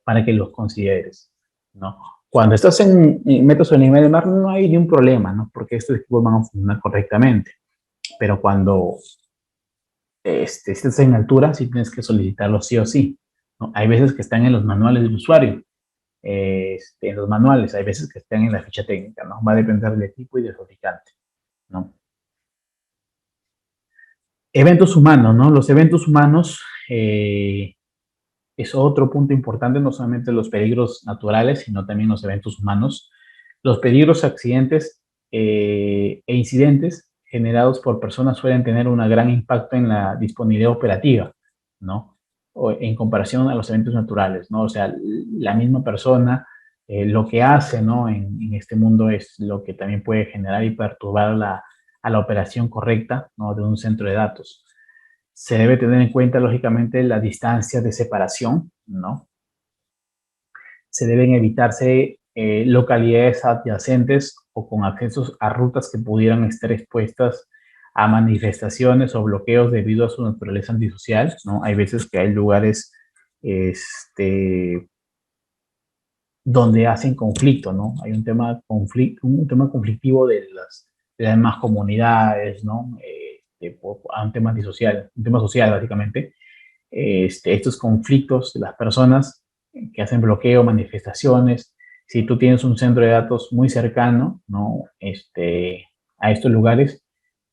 para que los consideres, ¿no? Cuando estás en metros sobre el nivel del mar no hay ningún problema, ¿no? Porque estos equipos van a funcionar correctamente. Pero cuando estés en altura, sí tienes que solicitarlo sí o sí, ¿no? Hay veces que están en los manuales del usuario, en los manuales, hay veces que están en la ficha técnica, ¿no? Va a depender del equipo y del fabricante, ¿no? Eventos humanos, ¿no? Los eventos humanos es otro punto importante, no solamente los peligros naturales, sino también los eventos humanos. Los peligros, accidentes e incidentes generados por personas suelen tener un gran impacto en la disponibilidad operativa, ¿no? O en comparación a los eventos naturales, ¿no? O sea, la misma persona, lo que hace, ¿no? En este mundo es lo que también puede generar y perturbar a la operación correcta, ¿no? De un centro de datos. Se debe tener en cuenta, lógicamente, la distancia de separación, ¿no? Se deben evitarse localidades adyacentes o con accesos a rutas que pudieran estar expuestas a manifestaciones o bloqueos debido a su naturaleza antisocial, ¿no? Hay veces que hay lugares donde hacen conflicto, ¿no? Hay un tema conflictivo de las demás comunidades, ¿no? A un tema antisocial, un tema social, básicamente. Estos conflictos de las personas que hacen bloqueo, manifestaciones. Si tú tienes un centro de datos muy cercano, ¿no? A estos lugares,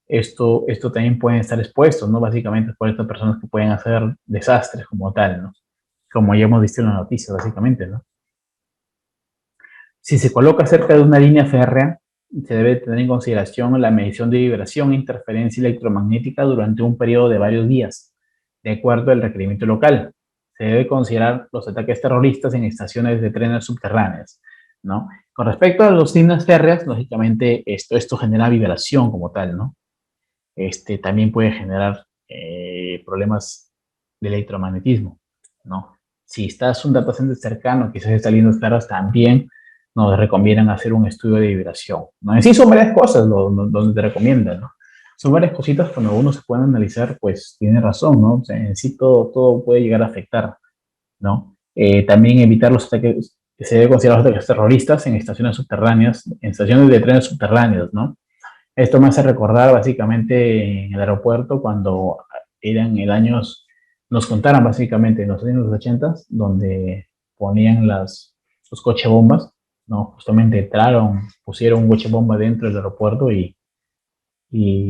esto también puede estar expuesto, ¿no? Básicamente por estas personas que pueden hacer desastres como tal, ¿no? Como ya hemos visto en la noticia, básicamente, ¿no? Si se coloca cerca de una línea férrea, se debe tener en consideración la medición de vibración e interferencia electromagnética durante un periodo de varios días, de acuerdo al requerimiento local. Se debe considerar los ataques terroristas en estaciones de trenes subterráneas, ¿no? Con respecto a las líneas férreas, lógicamente esto genera vibración como tal, ¿no? También puede generar problemas de electromagnetismo, ¿no? Si estás un data center cercano, quizás estas líneas férreas también nos recomiendan hacer un estudio de vibración, ¿no? En sí son varias cosas donde te recomiendan, ¿no? Son varias cositas cuando uno se puede analizar, pues tiene razón, ¿no? O sea, en sí todo puede llegar a afectar, ¿no? También evitar los ataques, se debe considerar los ataques terroristas en estaciones subterráneas, en estaciones de trenes subterráneos, ¿no? Esto me hace recordar básicamente en el aeropuerto cuando eran el años, nos contaron básicamente en los años 80, donde ponían los coches bombas, ¿no? Justamente entraron, pusieron un coche bomba dentro del aeropuerto y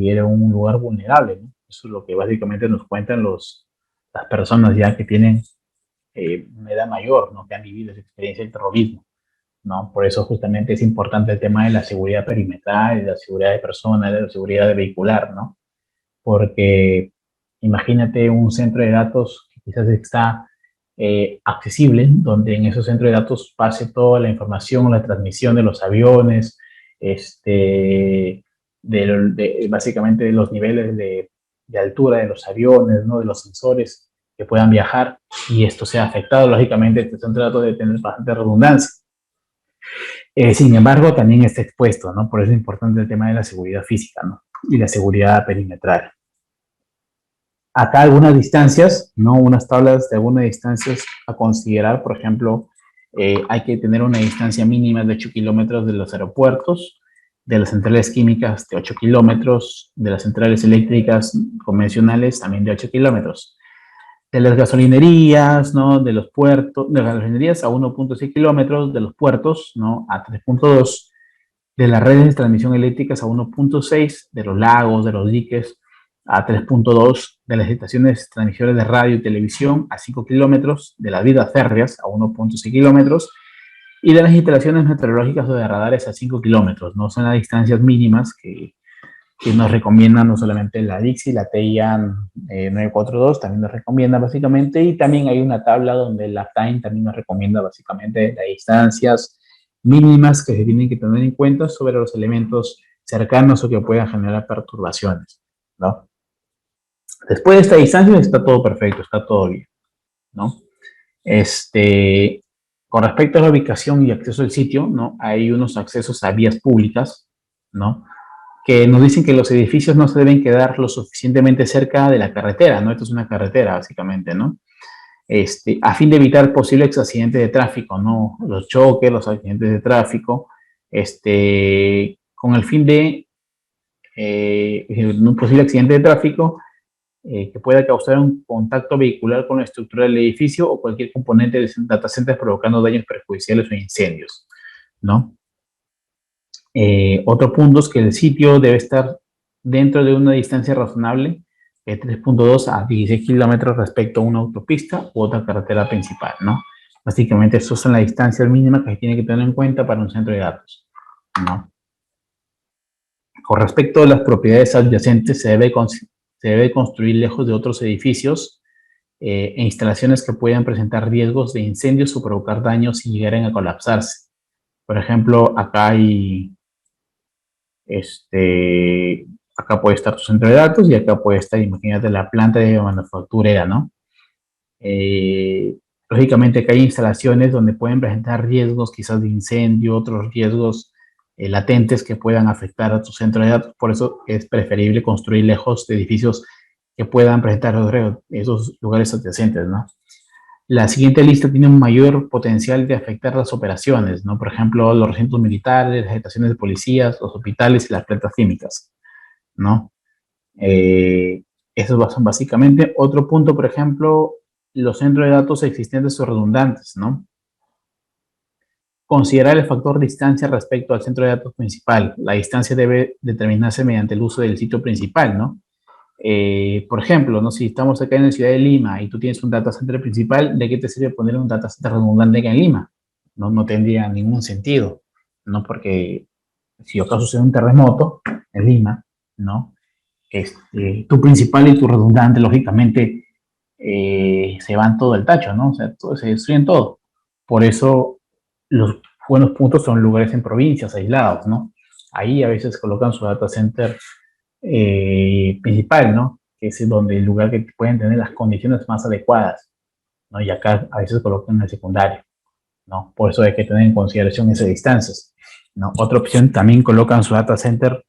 era un lugar vulnerable, ¿no? Eso es lo que básicamente nos cuentan las personas ya que tienen una edad mayor, ¿no? Que han vivido esa experiencia del terrorismo, ¿no? Por eso justamente es importante el tema de la seguridad perimetral, de la seguridad de personas, de la seguridad de vehicular, ¿no? Porque imagínate un centro de datos que quizás está accesible, donde en esos centros de datos pase toda la información, la transmisión de los aviones, básicamente de los niveles de altura de los aviones, ¿no? De los sensores que puedan viajar, y esto sea afectado, lógicamente este centro de datos debe tener bastante redundancia. Sin embargo, también está expuesto, ¿no? Por eso es importante el tema de la seguridad física, ¿no? Y la seguridad perimetral. Acá algunas distancias, ¿no? Unas tablas de algunas distancias a considerar, por ejemplo, hay que tener una distancia mínima de 8 kilómetros de los aeropuertos, de las centrales químicas de 8 kilómetros, de las centrales eléctricas convencionales también de 8 kilómetros, de las gasolinerías, ¿no? De los puertos, de las gasolinerías a 1.6 kilómetros, de los puertos, ¿no? A 3.2, de las redes de transmisión eléctricas a 1.6, de los lagos, de los diques a 3.2, de las estaciones transmisores de radio y televisión a 5 kilómetros, de las vías férreas a 1.6 kilómetros y de las instalaciones meteorológicas o de radares a 5 kilómetros, ¿no? Son las distancias mínimas que nos recomiendan no solamente la DICSI, la TIAN 942 también nos recomienda básicamente, y también hay una tabla donde la TIME también nos recomienda básicamente las distancias mínimas que se tienen que tener en cuenta sobre los elementos cercanos o que puedan generar perturbaciones, ¿no? Después de esta distancia está todo perfecto, está todo bien, ¿no? Con respecto a la ubicación y acceso al sitio, ¿no? Hay unos accesos a vías públicas, ¿no? Que nos dicen que los edificios no se deben quedar lo suficientemente cerca de la carretera, ¿no? Esto es una carretera, básicamente, ¿no? A fin de evitar posibles accidentes de tráfico, ¿no? Los choques, los accidentes de tráfico, con el fin de un posible accidente de tráfico que pueda causar un contacto vehicular con la estructura del edificio o cualquier componente del data center provocando daños perjudiciales o incendios, ¿no? Otro punto es que el sitio debe estar dentro de una distancia razonable de 3.2 a 16 kilómetros respecto a una autopista u otra carretera principal, ¿no? Básicamente, esas son las distancias mínimas que se tiene que tener en cuenta para un centro de datos, ¿no? Con respecto a las propiedades adyacentes, se debe construir lejos de otros edificios e instalaciones que puedan presentar riesgos de incendios o provocar daños si llegaran a colapsarse. Por ejemplo, acá puede estar tu centro de datos y acá puede estar, imagínate, la planta de manufacturera, ¿no? Eh, Lógicamente acá hay instalaciones donde pueden presentar riesgos quizás de incendio, otros riesgos latentes que puedan afectar a tu centro de datos. Por eso es preferible construir lejos de edificios que puedan presentar esos lugares adyacentes, ¿no? La siguiente lista tiene un mayor potencial de afectar las operaciones, ¿no? Por ejemplo, los recintos militares, las estaciones de policías, los hospitales y las plantas químicas, ¿no? Eh, Esos son básicamente. Otro punto, por ejemplo, los centros de datos existentes o redundantes, ¿no? Considerar el factor distancia respecto al centro de datos principal. La distancia debe determinarse mediante el uso del sitio principal, ¿no? Por ejemplo, ¿no? Si estamos acá en la ciudad de Lima y tú tienes un data center principal, ¿de qué te sirve poner un data center redundante acá en Lima? No, no tendría ningún sentido, ¿no? Porque si acaso sucede un terremoto en Lima, ¿no? Tu principal y tu redundante, lógicamente, se van todo el tacho, ¿no? O sea, se destruyen todo. Por eso, los buenos puntos son lugares en provincias, aislados, ¿no? Ahí a veces colocan su data center principal, ¿no? Que es donde el lugar que pueden tener las condiciones más adecuadas, ¿no? Y acá a veces colocan el secundario, ¿no? Por eso hay que tener en consideración esas distancias, ¿no? Otra opción, también colocan su data center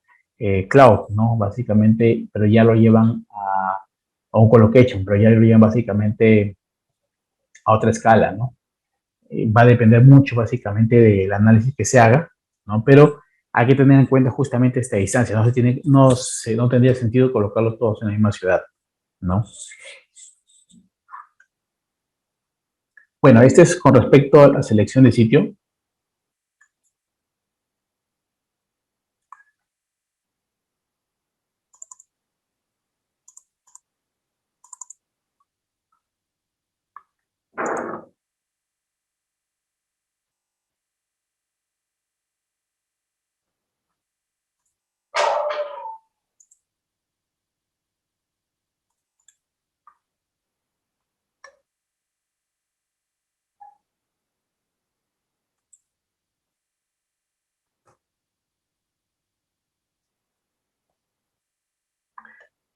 cloud, ¿no? Básicamente, pero ya lo llevan a un colocation, pero ya lo llevan básicamente a otra escala, ¿no? Va a depender mucho básicamente del análisis que se haga, ¿no? Pero hay que tener en cuenta justamente esta distancia. No tendría sentido colocarlos todos en la misma ciudad, ¿no? Bueno, este es con respecto a la selección de sitio.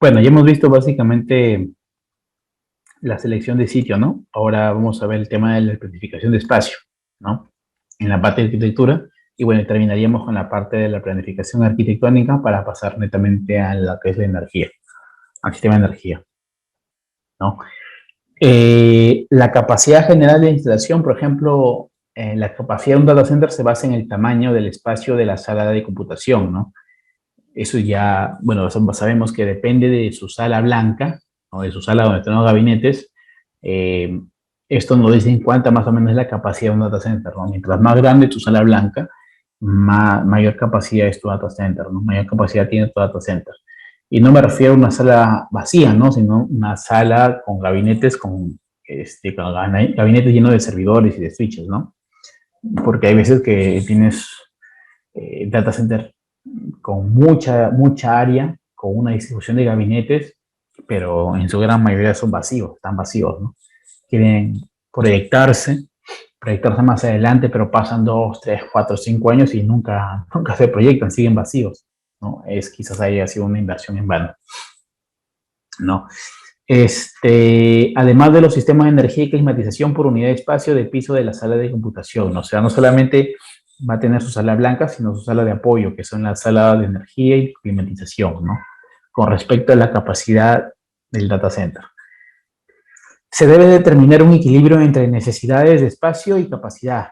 Bueno, ya hemos visto básicamente la selección de sitio, ¿no? Ahora vamos a ver el tema de la planificación de espacio, ¿no? En la parte de arquitectura. Y bueno, terminaríamos con la parte de la planificación arquitectónica para pasar netamente a lo que es la energía, al sistema de energía, ¿no? La capacidad general de instalación, por ejemplo, la capacidad de un data center se basa en el tamaño del espacio de la sala de computación, ¿no? Eso ya, bueno, sabemos que depende de su sala blanca, o de su sala donde están los gabinetes. Eh, Esto nos dice en cuánta más o menos es la capacidad de un data center, ¿no? Mientras más grande tu sala blanca, mayor capacidad es tu data center, ¿no? Mayor capacidad tiene tu data center. Y no me refiero a una sala vacía, ¿no? Sino una sala con gabinetes, con gabinetes llenos de servidores y de switches, ¿no? Porque hay veces que tienes data center con mucha área, con una distribución de gabinetes, pero en su gran mayoría son vacíos, están vacíos, ¿no? Quieren proyectarse, proyectarse más adelante, pero pasan 2, 3, 4, 5 años y nunca se proyectan, siguen vacíos, ¿no? Quizás haya sido una inversión en vano, ¿no? Además de los sistemas de energía y climatización por unidad de espacio de piso de la sala de computación, ¿no? O sea, no solamente va a tener su sala blanca, sino su sala de apoyo, que son la sala de energía y climatización, ¿no? Con respecto a la capacidad del data center. Se debe determinar un equilibrio entre necesidades de espacio y capacidad,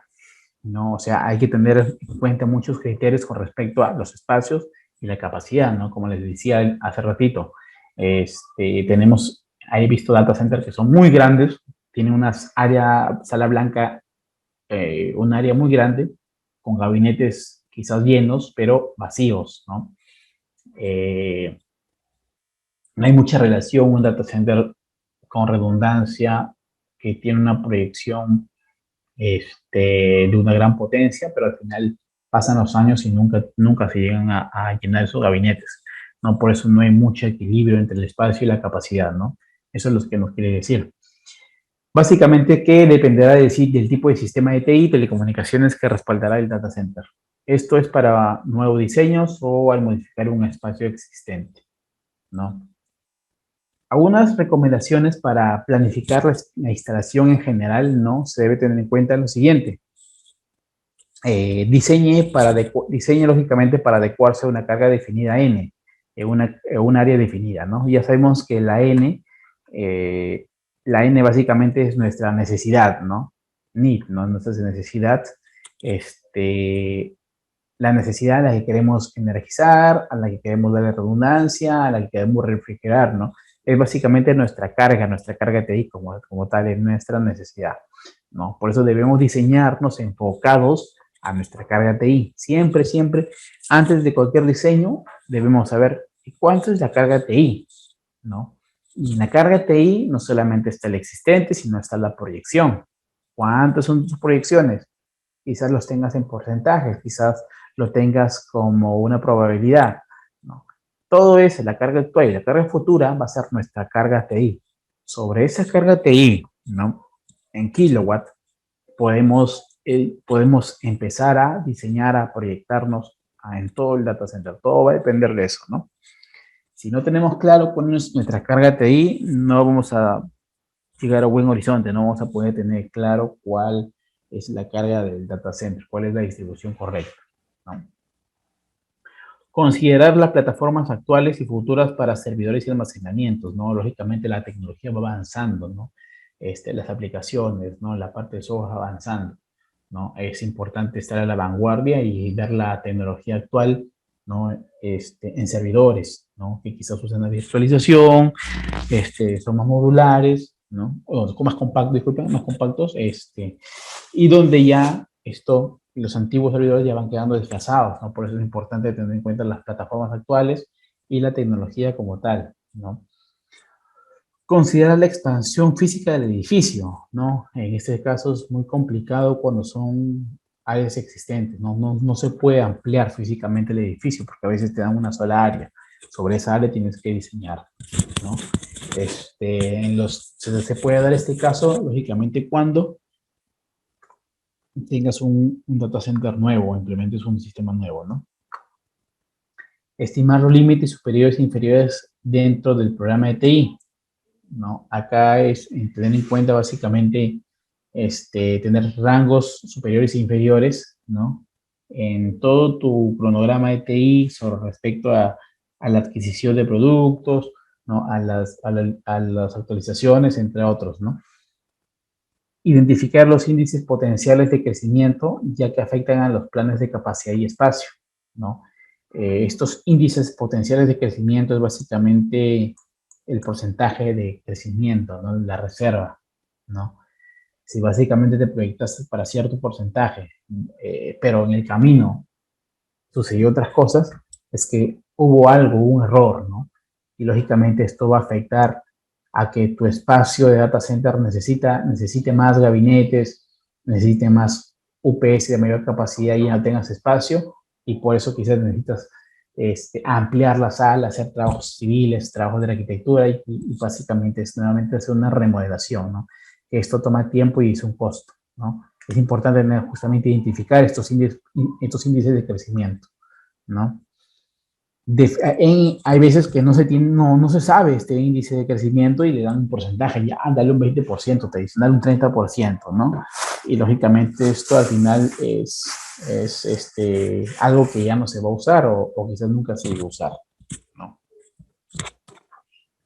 ¿no? O sea, hay que tener en cuenta muchos criterios con respecto a los espacios y la capacidad, ¿no? Como les decía hace ratito, he visto data centers que son muy grandes, tienen sala blanca, un área muy grande, con gabinetes quizás llenos, pero vacíos, ¿no? No hay mucha relación un data center con redundancia que tiene una proyección de una gran potencia, pero al final pasan los años y nunca se llegan a llenar esos gabinetes, ¿no? Por eso no hay mucho equilibrio entre el espacio y la capacidad, ¿no? Eso es lo que nos quiere decir. Básicamente, que dependerá del tipo de sistema de TI y telecomunicaciones que respaldará el data center. Esto es para nuevos diseños o al modificar un espacio existente, ¿no? Algunas recomendaciones para planificar la instalación en general, ¿no? Se debe tener en cuenta lo siguiente. Diseñe lógicamente para adecuarse a una carga definida N, en un área definida, ¿no? Ya sabemos que eh, la N básicamente es nuestra necesidad, ¿no? Need, ¿no? Nuestra necesidad, este, la necesidad a la que queremos energizar, a la que queremos darle redundancia, a la que queremos refrigerar, ¿no? Es básicamente nuestra carga TI como tal, es nuestra necesidad, ¿no? Por eso debemos diseñarnos enfocados a nuestra carga TI. Siempre, antes de cualquier diseño, debemos saber cuánto es la carga TI, ¿no? Y en la carga TI no solamente está el existente, sino está la proyección. ¿Cuántas son tus proyecciones? Quizás los tengas en porcentajes, quizás lo tengas como una probabilidad, ¿no? Todo eso, la carga actual y la carga futura va a ser nuestra carga TI. Sobre esa carga TI, ¿no? En kilowatt, podemos empezar a diseñar, a proyectarnos en todo el data center. Todo va a depender de eso, ¿no? Si no tenemos claro cuál es nuestra carga TI, no vamos a llegar a buen horizonte, no vamos a poder tener claro cuál es la carga del data center, cuál es la distribución correcta, ¿no? Considerar las plataformas actuales y futuras para servidores y almacenamientos, ¿no? Lógicamente la tecnología va avanzando, ¿no? Las aplicaciones, ¿no? La parte de software avanzando. ¿no? Es importante estar a la vanguardia y dar la tecnología actual, ¿no? En servidores, ¿no? Que quizás usan la virtualización, son más modulares, ¿no? O más compactos, disculpen, más compactos, y donde ya los antiguos servidores ya van quedando desfasados, ¿no? Por eso es importante tener en cuenta las plataformas actuales y la tecnología como tal, ¿no? Considera la expansión física del edificio, ¿no? En este caso es muy complicado cuando son áreas existentes, ¿no? No se puede ampliar físicamente el edificio porque a veces te dan una sola área. Sobre esa área tienes que diseñar, ¿no? Se puede dar este caso, lógicamente, cuando tengas un data center nuevo, implementes un sistema nuevo, ¿no? Estimar los límites superiores e inferiores dentro del programa de TI, ¿no? Acá es tener en cuenta básicamente tener rangos superiores e inferiores, ¿no? En todo tu cronograma de TI sobre respecto a la adquisición de productos, ¿no? A las actualizaciones, entre otros, ¿no? Identificar los índices potenciales de crecimiento, ya que afectan a los planes de capacidad y espacio, ¿no? Estos índices potenciales de crecimiento es básicamente el porcentaje de crecimiento, ¿no? La reserva, ¿no? Si básicamente te proyectas para cierto porcentaje, pero en el camino sucedió otras cosas, es que hubo algo, un error, ¿no? Y lógicamente esto va a afectar a que tu espacio de data center necesite más gabinetes, necesite más UPS de mayor capacidad y ya no tengas espacio, y por eso quizás necesitas ampliar la sala, hacer trabajos civiles, trabajos de la arquitectura y básicamente es nuevamente hacer una remodelación, ¿no? Esto toma tiempo y es un costo, ¿no? Es importante tener, justamente identificar estos índices de crecimiento, ¿no? Hay veces que no se sabe este índice de crecimiento y le dan un porcentaje, ya, dale un 20%, te dicen, dale un 30%, ¿no? Y lógicamente esto al final es algo que ya no se va a usar o quizás nunca se va a usar, ¿no?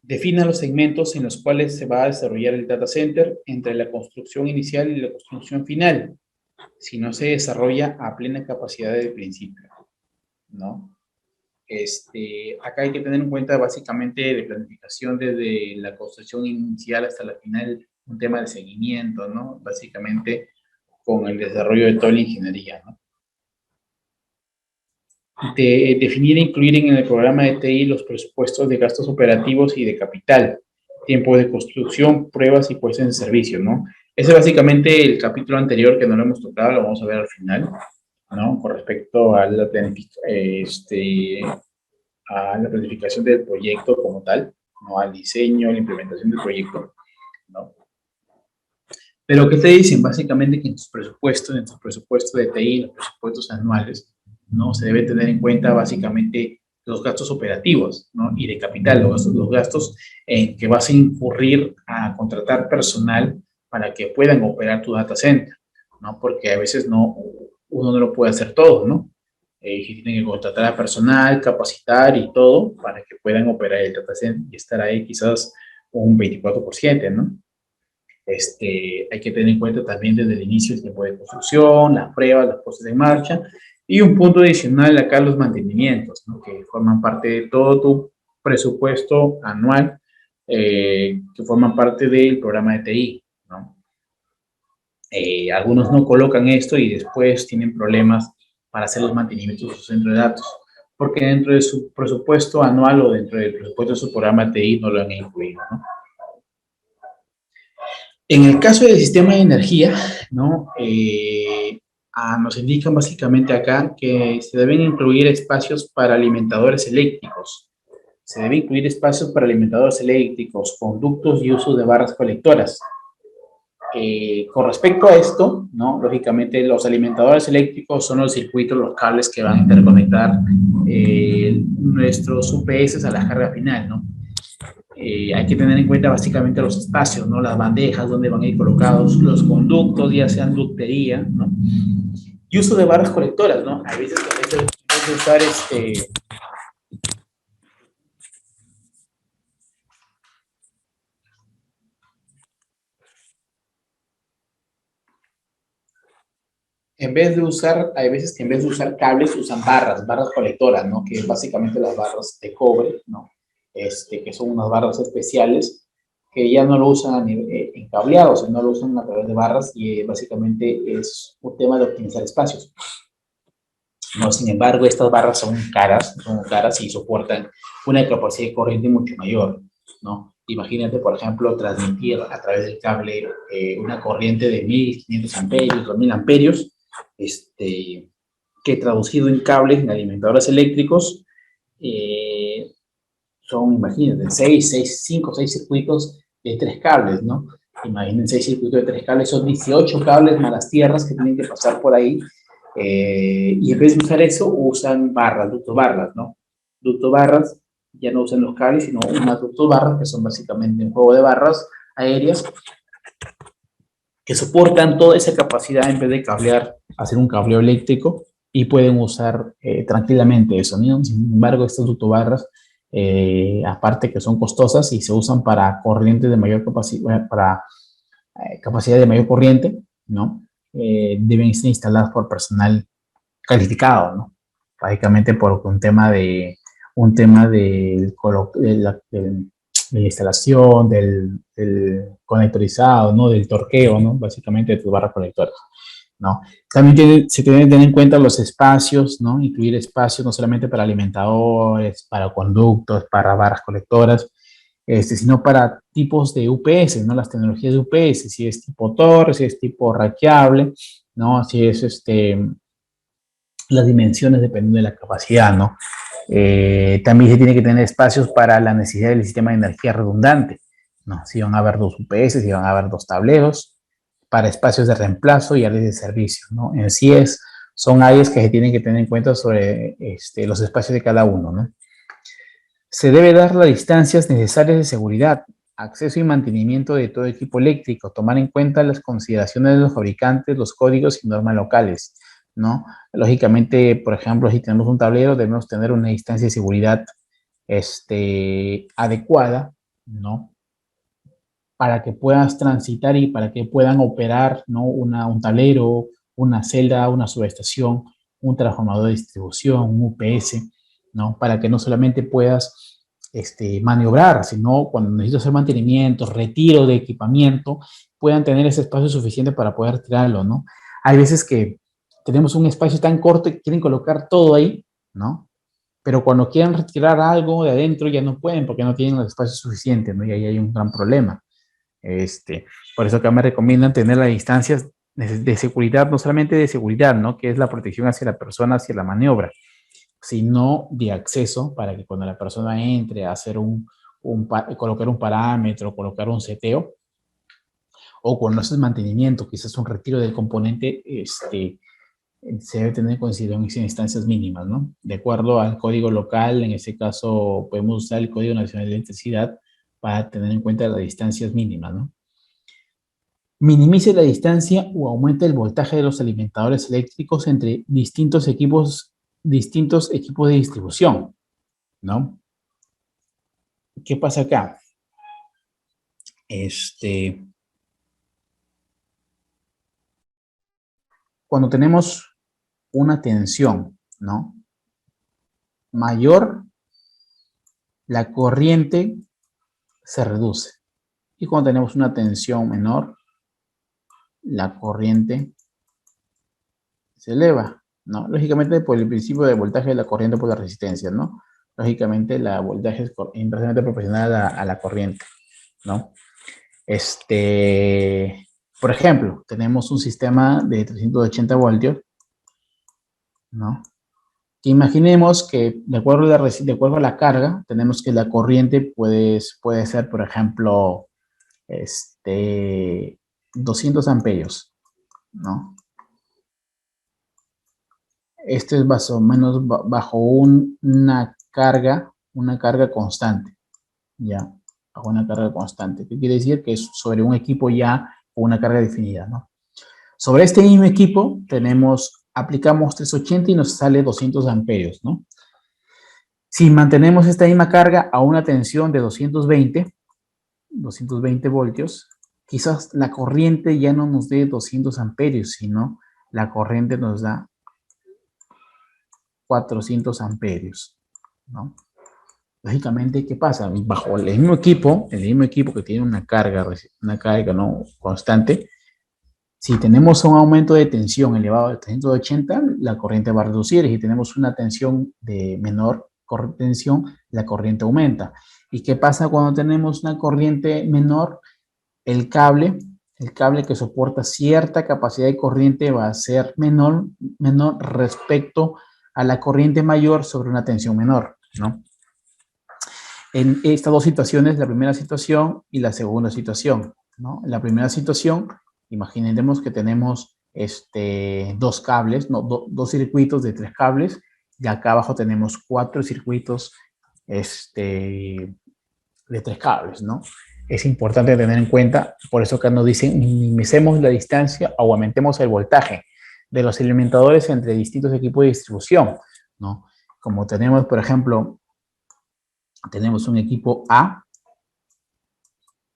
Defina los segmentos en los cuales se va a desarrollar el data center entre la construcción inicial y la construcción final, si no se desarrolla a plena capacidad desde el principio, ¿no? Acá hay que tener en cuenta básicamente de planificación desde la construcción inicial hasta la final, un tema de seguimiento, ¿no? Básicamente con el desarrollo de toda la ingeniería, ¿no? Definir e incluir en el programa de TI los presupuestos de gastos operativos y de capital, tiempo de construcción, pruebas y puestas en servicio, ¿no? Ese es básicamente el capítulo anterior que no lo hemos tocado, lo vamos a ver al final, ¿no? Con respecto a la a la planificación del proyecto como tal, ¿no? Al diseño, a la implementación del proyecto, ¿no? Pero ¿qué te dicen? Básicamente que en tus presupuestos de TI, los presupuestos anuales, ¿no? Se debe tener en cuenta básicamente los gastos operativos, ¿no? Y de capital, los gastos en que vas a incurrir a contratar personal para que puedan operar tu data center, ¿no? Porque a veces uno no lo puede hacer todo, ¿no? Y tienen que contratar a personal, capacitar y todo para que puedan operar el data center y estar ahí quizás un 24%, ¿no? Hay que tener en cuenta también desde el inicio el tiempo de construcción, las pruebas, las puestas en marcha y un punto adicional acá los mantenimientos, ¿no? Que forman parte de todo tu presupuesto anual, que forman parte del programa de TI, ¿no? Algunos no colocan esto y después tienen problemas para hacer los mantenimientos de su centro de datos, porque dentro de su presupuesto anual o dentro del presupuesto de su programa de TI no lo han incluido, ¿no? En el caso del sistema de energía, ¿no? Nos indican básicamente acá que se deben incluir espacios para alimentadores eléctricos. Se deben incluir espacios para alimentadores eléctricos, conductos y uso de barras colectoras. Con respecto a esto, ¿no? Lógicamente los alimentadores eléctricos son los circuitos, los cables que van a interconectar nuestros UPS a la carga final, ¿no? Hay que tener en cuenta básicamente los espacios, ¿no? Las bandejas donde van a ir colocados los conductos, ya sean ductería, ¿no? Y uso de barras colectoras, ¿no? A veces hay que usar en vez de usar, hay veces que en vez de usar cables usan barras colectoras, ¿no? Que es básicamente las barras de cobre, ¿no? Que son unas barras especiales que ya no lo usan en cableado, sino lo usan a través de barras y básicamente es un tema de optimizar espacios. No, sin embargo, estas barras son caras y soportan una capacidad de corriente mucho mayor, ¿no? Imagínate, por ejemplo, transmitir a través del cable una corriente de 1500 amperios, 2000 amperios, que traducido en cables, en alimentadores eléctricos, eh, son, imagínate, 6 circuitos de 3 cables, ¿no? Imaginen 6 circuitos de 3 cables, son 18 cables más las tierras que tienen que pasar por ahí. Y en vez de usar eso, usan barras, ducto barras, ¿no? Ducto barras, ya no usan los cables, sino unas ducto barras, que son básicamente un juego de barras aéreas que soportan toda esa capacidad en vez de cablear, hacer un cableo eléctrico y pueden usar tranquilamente eso, ¿no? Sin embargo, estas ductobarras, aparte que son costosas y se usan para corrientes de mayor capacidad, para capacidad de mayor corriente, ¿no? Deben ser instaladas por personal calificado, ¿no? Básicamente por un tema de la instalación, del conectorizado, ¿no? Del torqueo, ¿no? Básicamente de tus barras conectoras, ¿no? También se tienen que tener en cuenta los espacios, ¿no? Incluir espacios no solamente para alimentadores, para conductos, para barras colectoras, sino para tipos de UPS, ¿no? Las tecnologías de UPS, si es tipo torre, si es tipo raqueable, ¿no? Si es las dimensiones dependiendo de la capacidad, ¿no? También se tiene que tener espacios para la necesidad del sistema de energía redundante, ¿no? Si van a haber 2 UPS, si van a haber 2 tableros, para espacios de reemplazo y áreas de servicio, ¿no? En sí son áreas que se tienen que tener en cuenta sobre los espacios de cada uno, ¿no? Se debe dar las distancias necesarias de seguridad, acceso y mantenimiento de todo equipo eléctrico, tomar en cuenta las consideraciones de los fabricantes, los códigos y normas locales, ¿no? Lógicamente, por ejemplo, si tenemos un tablero, debemos tener una distancia de seguridad adecuada, ¿no? Para que puedas transitar y para que puedan operar, ¿no? Un tablero, una celda, una subestación, un transformador de distribución, un UPS, ¿no? Para que no solamente puedas maniobrar, sino cuando necesitas hacer mantenimiento, retiro de equipamiento, puedan tener ese espacio suficiente para poder tirarlo, ¿no? Hay veces que tenemos un espacio tan corto y quieren colocar todo ahí, ¿no? Pero cuando quieren retirar algo de adentro ya no pueden porque no tienen el espacio suficiente, ¿no? Y ahí hay un gran problema. Este, por eso acá me recomiendan tener las distancias de seguridad, no solamente de seguridad, ¿no? Que es la protección hacia la persona, hacia la maniobra, sino de acceso para que cuando la persona entre a hacer colocar un parámetro, colocar un seteo, o cuando haces mantenimiento, quizás un retiro del componente, se debe tener en consideración en instancias mínimas, ¿no? De acuerdo al código local, en ese caso podemos usar el Código Nacional de Electricidad para tener en cuenta las distancias mínimas, ¿no? Minimice la distancia o aumente el voltaje de los alimentadores eléctricos entre distintos equipos de distribución, ¿no? ¿Qué pasa acá? Cuando tenemos una tensión, ¿no? Mayor, la corriente se reduce. Y cuando tenemos una tensión menor, la corriente se eleva, ¿no? Lógicamente por el principio de voltaje de la corriente por la resistencia, ¿no? Lógicamente la voltaje es inversamente proporcional a la corriente, ¿no? Por ejemplo, tenemos un sistema de 380 voltios, ¿no? Imaginemos que de acuerdo a la carga, tenemos que la corriente puede ser, por ejemplo, 200 amperios, ¿no? Esto es más o menos bajo una carga constante, ¿ya? Bajo una carga constante. ¿Qué quiere decir? Que es sobre un equipo ya con una carga definida, ¿no? Sobre este mismo equipo aplicamos 380 y nos sale 200 amperios, ¿no? Si mantenemos esta misma carga a una tensión de 220 voltios, quizás la corriente ya no nos dé 200 amperios, sino la corriente nos da 400 amperios, ¿no? Lógicamente, ¿qué pasa? Bajo el mismo equipo que tiene una carga, ¿no?, constante, si tenemos un aumento de tensión elevado de 380, la corriente va a reducir. Y si tenemos una tensión de menor tensión, la corriente aumenta. ¿Y qué pasa cuando tenemos una corriente menor? El cable que soporta cierta capacidad de corriente va a ser menor respecto a la corriente mayor sobre una tensión menor, ¿no? En estas dos situaciones, la primera situación y la segunda situación, ¿no? En la primera situación, imaginemos que tenemos dos cables, no, dos circuitos de 3 cables, y acá abajo tenemos 4 circuitos de 3 cables, ¿no? Es importante tener en cuenta, por eso acá nos dicen, minimicemos la distancia o aumentemos el voltaje de los alimentadores entre distintos equipos de distribución, ¿no? Como tenemos, por ejemplo, tenemos un equipo A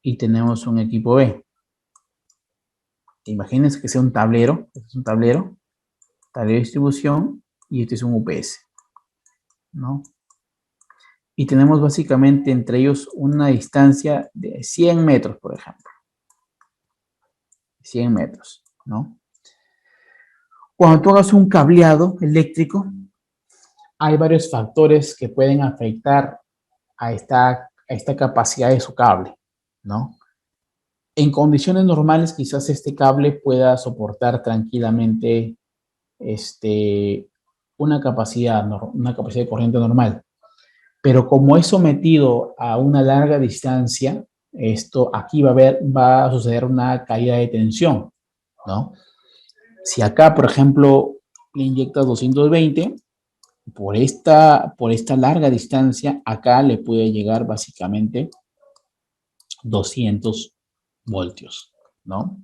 y tenemos un equipo B. Imagínense que sea un tablero, este es un tablero de distribución, y este es un UPS, ¿no? Y tenemos básicamente entre ellos una distancia de 100 metros, por ejemplo. 100 metros, ¿no? Cuando tú hagas un cableado eléctrico, hay varios factores que pueden afectar a esta capacidad de su cable, ¿no? En condiciones normales, quizás este cable pueda soportar tranquilamente una capacidad de corriente normal. Pero como es sometido a una larga distancia, aquí va a suceder una caída de tensión, ¿no? Si acá, por ejemplo, le inyectas 220, por esta larga distancia, acá le puede llegar básicamente 200 voltios, ¿no?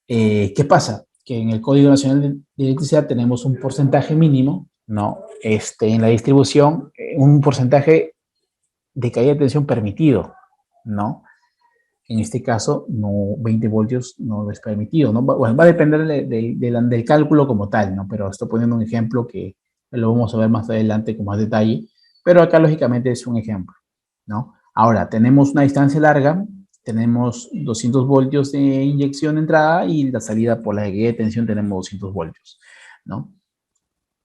¿Qué pasa? Que en el Código Nacional de Electricidad tenemos un porcentaje mínimo, ¿no? En la distribución, un porcentaje de caída de tensión permitido, ¿no? En este caso, no, 20 voltios no es permitido, ¿no? Bueno, va a depender del cálculo como tal, ¿no? Pero estoy poniendo un ejemplo que lo vamos a ver más adelante con más detalle, pero acá lógicamente es un ejemplo, ¿no? Ahora, tenemos una distancia larga, tenemos 200 voltios de inyección de entrada y la salida por la caída de tensión tenemos 200 voltios, ¿no?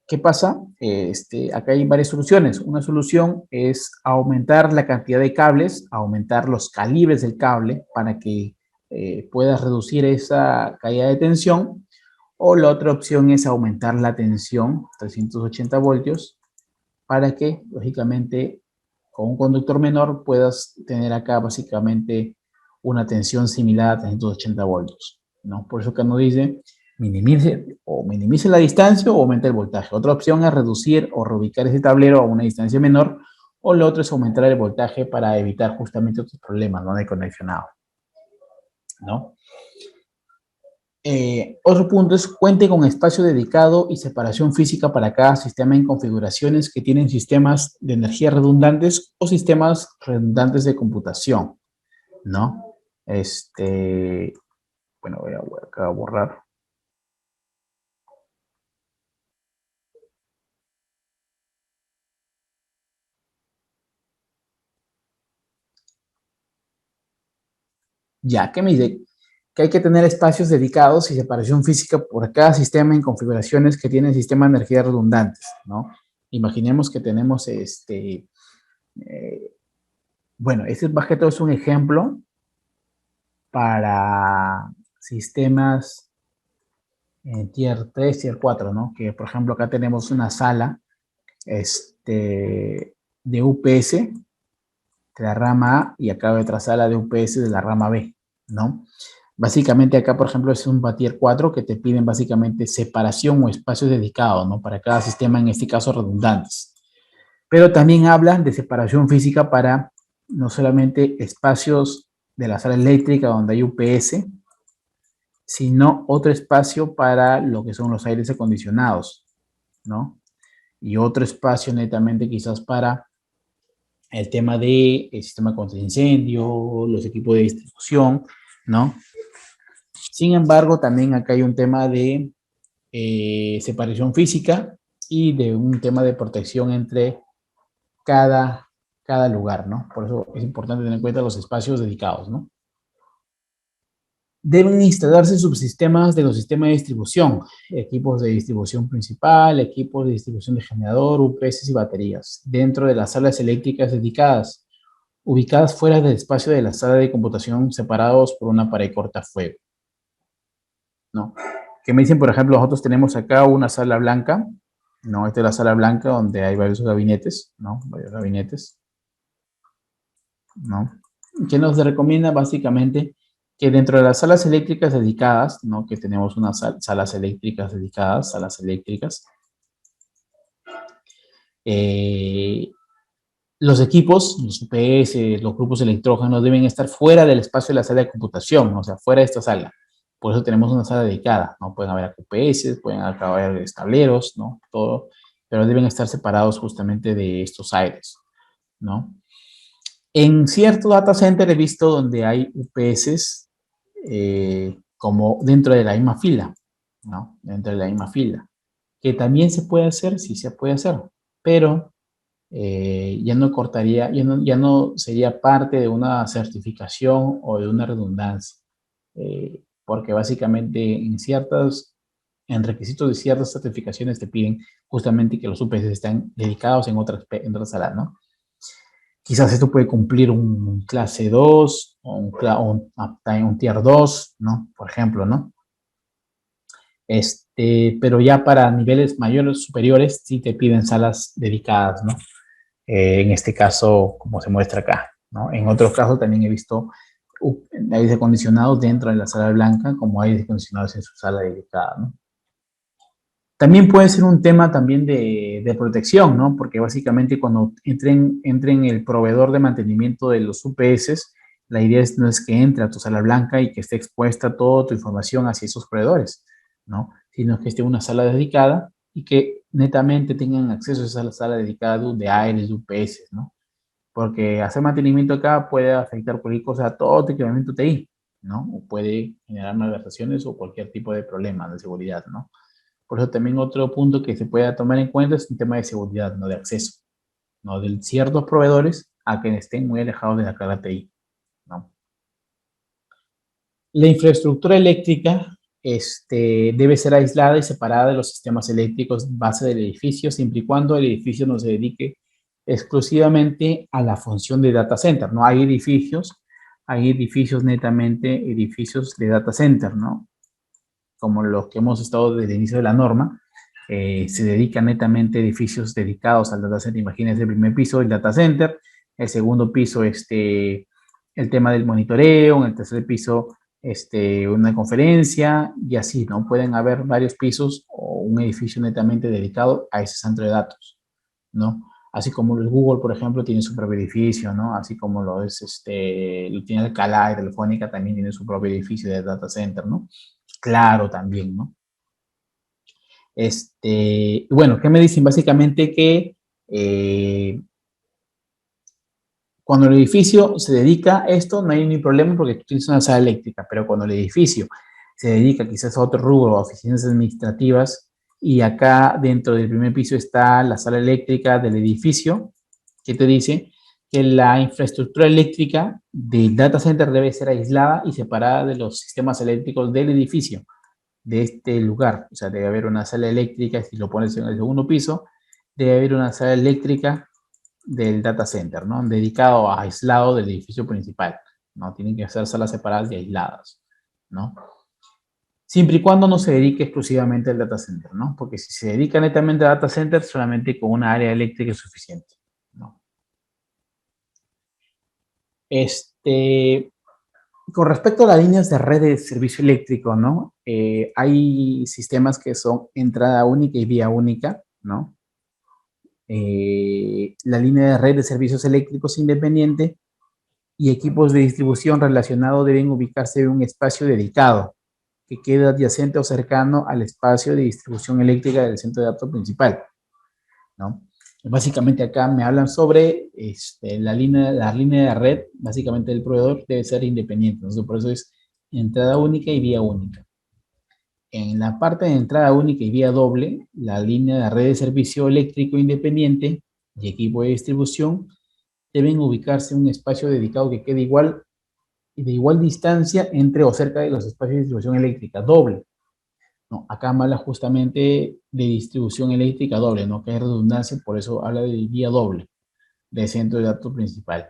¿Qué pasa? Acá hay varias soluciones. Una solución es aumentar la cantidad de cables, aumentar los calibres del cable para que puedas reducir esa caída de tensión. O la otra opción es aumentar la tensión, 380 voltios, para que, lógicamente, con un conductor menor puedas tener acá básicamente una tensión similar a 380 voltios, ¿no? Por eso que nos dice minimice la distancia o aumente el voltaje. Otra opción es reducir o reubicar ese tablero a una distancia menor, o lo otro es aumentar el voltaje para evitar justamente otros problemas, ¿no?, de conexionado, ¿no? Otro punto es cuente con espacio dedicado y separación física para cada sistema en configuraciones que tienen sistemas de energía redundantes o sistemas redundantes de computación, ¿no? Bueno, voy a borrar. Ya, ¿qué me dice? Que hay que tener espacios dedicados y separación física por cada sistema en configuraciones que tienen sistemas de energía redundantes, ¿no? Imaginemos que tenemos bueno, este más que todo es un ejemplo para sistemas Tier 3, Tier 4, ¿no? Que, por ejemplo, acá tenemos una sala de UPS de la rama A y acá hay otra sala de UPS de la rama B, ¿no? Básicamente acá, por ejemplo, es un Tier 4 que te piden básicamente separación o espacios dedicados, ¿no? Para cada sistema, en este caso redundantes. Pero también hablan de separación física para no solamente espacios de la sala eléctrica donde hay UPS, sino otro espacio para lo que son los aires acondicionados, ¿no? Y otro espacio netamente quizás para el tema de el sistema contra incendio, los equipos de distribución, ¿no? Sin embargo, también acá hay un tema de separación física y de un tema de protección entre cada lugar, ¿no? Por eso es importante tener en cuenta los espacios dedicados, ¿no? Deben instalarse subsistemas de los sistemas de distribución, equipos de distribución principal, equipos de distribución de generador, UPS y baterías, dentro de las salas eléctricas dedicadas, ubicadas fuera del espacio de la sala de computación, separados por una pared cortafuego, ¿no? Que me dicen, por ejemplo, nosotros tenemos acá una sala blanca, ¿no? Esta es la sala blanca donde hay varios gabinetes, ¿no? Varios gabinetes, ¿no? Que nos recomienda básicamente que dentro de las salas eléctricas dedicadas, ¿no? Que tenemos unas salas eléctricas dedicadas, salas eléctricas, eh, los equipos, los UPS, los grupos electrógenos deben estar fuera del espacio de la sala de computación, o sea, fuera de esta sala. Por eso tenemos una sala dedicada, ¿no? Pueden haber UPS, pueden haber tableros, ¿no? Todo, pero deben estar separados justamente de estos aires, ¿no? En cierto data center he visto donde hay UPS como dentro de la misma fila, ¿no? Dentro de la misma fila. Que también se puede hacer, sí se puede hacer, pero ya no cortaría, ya no sería parte de una certificación o de una redundancia, porque básicamente en requisitos de ciertas certificaciones te piden justamente que los UPS estén dedicados en otras salas, ¿no? Quizás esto puede cumplir un clase 2 o un tier 2, ¿no? Por ejemplo, ¿no? Pero ya para niveles mayores, superiores, sí te piden salas dedicadas, ¿no? En este caso, como se muestra acá, ¿no? En otros casos también he visto aires acondicionados dentro de la sala blanca, como aires acondicionados en su sala dedicada, ¿no? También puede ser un tema también de protección, ¿no? Porque básicamente cuando entren el proveedor de mantenimiento de los UPS, la idea no es que entre a tu sala blanca y que esté expuesta toda tu información hacia esos proveedores, ¿no? Sino que esté una sala dedicada y que netamente tengan acceso a esa sala dedicada de aires, de UPS, ¿no? Porque hacer mantenimiento acá puede afectar cualquier cosa a todo tu equipamiento TI, ¿no? O puede generar malversaciones o cualquier tipo de problema de seguridad, ¿no? Por eso también otro punto que se puede tomar en cuenta es un tema de seguridad, no de acceso, no de ciertos proveedores a que estén muy alejados de la carga TI, ¿no? La infraestructura eléctrica debe ser aislada y separada de los sistemas eléctricos base del edificio, siempre y cuando el edificio no se dedique exclusivamente a la función de data center, ¿no? Hay edificios netamente, edificios de data center, ¿no? Como los que hemos estado desde el inicio de la norma, se dedican netamente a edificios dedicados al data center. Imagínense el primer piso, el data center, el segundo piso, el tema del monitoreo, en el tercer piso, una conferencia y así, ¿no? Pueden haber varios pisos o un edificio netamente dedicado a ese centro de datos, ¿no? Así como el Google, por ejemplo, tiene su propio edificio, ¿no? Así como lo tiene Alcalá y Telefónica también tiene su propio edificio de data center, ¿no? Claro, también, ¿no? Bueno, ¿qué me dicen? Básicamente que cuando el edificio se dedica a esto, no hay ni problema porque tú tienes una sala eléctrica, pero cuando el edificio se dedica quizás a otro rubro, a oficinas administrativas, y acá dentro del primer piso está la sala eléctrica del edificio, ¿qué te dice? Que la infraestructura eléctrica del data center debe ser aislada y separada de los sistemas eléctricos del edificio, de este lugar. O sea, debe haber una sala eléctrica, si lo pones en el segundo piso, debe haber una sala eléctrica del data center, ¿no? Dedicado a aislado del edificio principal, ¿no? Tienen que ser salas separadas y aisladas, ¿no? Siempre y cuando no se dedique exclusivamente al data center, ¿no? Porque si se dedica netamente al data center, solamente con una área eléctrica es suficiente, ¿no? Este, con respecto a las líneas de red de servicio eléctrico, ¿no? Hay sistemas que son entrada única y vía única, ¿no? La línea de red de servicios eléctricos independiente y equipos de distribución relacionados deben ubicarse en un espacio dedicado que quede adyacente o cercano al espacio de distribución eléctrica del centro de datos principal, ¿no? Básicamente acá me hablan sobre la línea de red, básicamente del proveedor debe ser independiente, entonces por eso es entrada única y vía única. En la parte de entrada única y vía doble, la línea de red de servicio eléctrico independiente y equipo de distribución deben ubicarse en un espacio dedicado que quede igual y de igual distancia entre o cerca de los espacios de distribución eléctrica doble. No, acá habla justamente de distribución eléctrica doble, no que hay redundancia, por eso habla de vía doble, de centro de datos principal.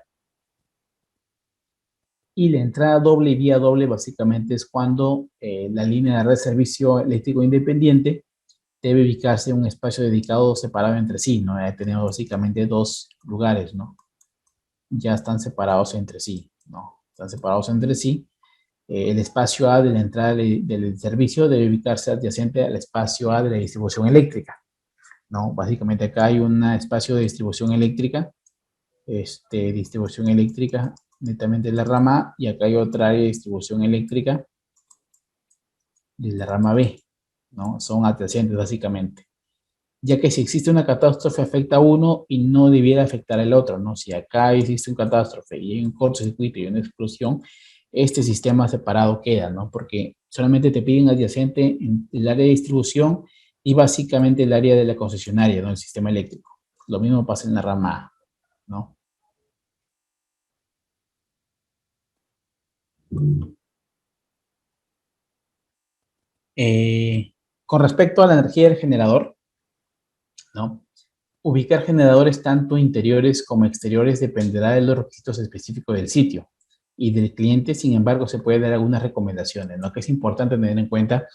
Y la entrada doble y vía doble básicamente es cuando la línea de red de servicio eléctrico independiente debe ubicarse en un espacio dedicado o separado entre sí, ¿no? Tenemos básicamente dos lugares, ¿no? Ya están separados entre sí, ¿no? Están separados entre sí. El espacio A de la entrada del servicio debe ubicarse adyacente al espacio A de la distribución eléctrica, ¿no? Básicamente acá hay un espacio de distribución eléctrica netamente de la rama A, y acá hay otra área de distribución eléctrica de la rama B, ¿no? Son adyacentes básicamente. Ya que si existe una catástrofe afecta a uno y no debiera afectar al otro, ¿no? Si acá existe una catástrofe y hay un cortocircuito y una explosión, este sistema separado queda, ¿no? Porque solamente te piden adyacente en el área de distribución y básicamente el área de la concesionaria, ¿no? El sistema eléctrico. Lo mismo pasa en la rama A, ¿no? Eh, con respecto a la energía del generador, ¿no? Ubicar generadores tanto interiores como exteriores dependerá de los requisitos específicos del sitio y del cliente. Sin embargo, se puede dar algunas recomendaciones, ¿no? Que es importante tener en cuenta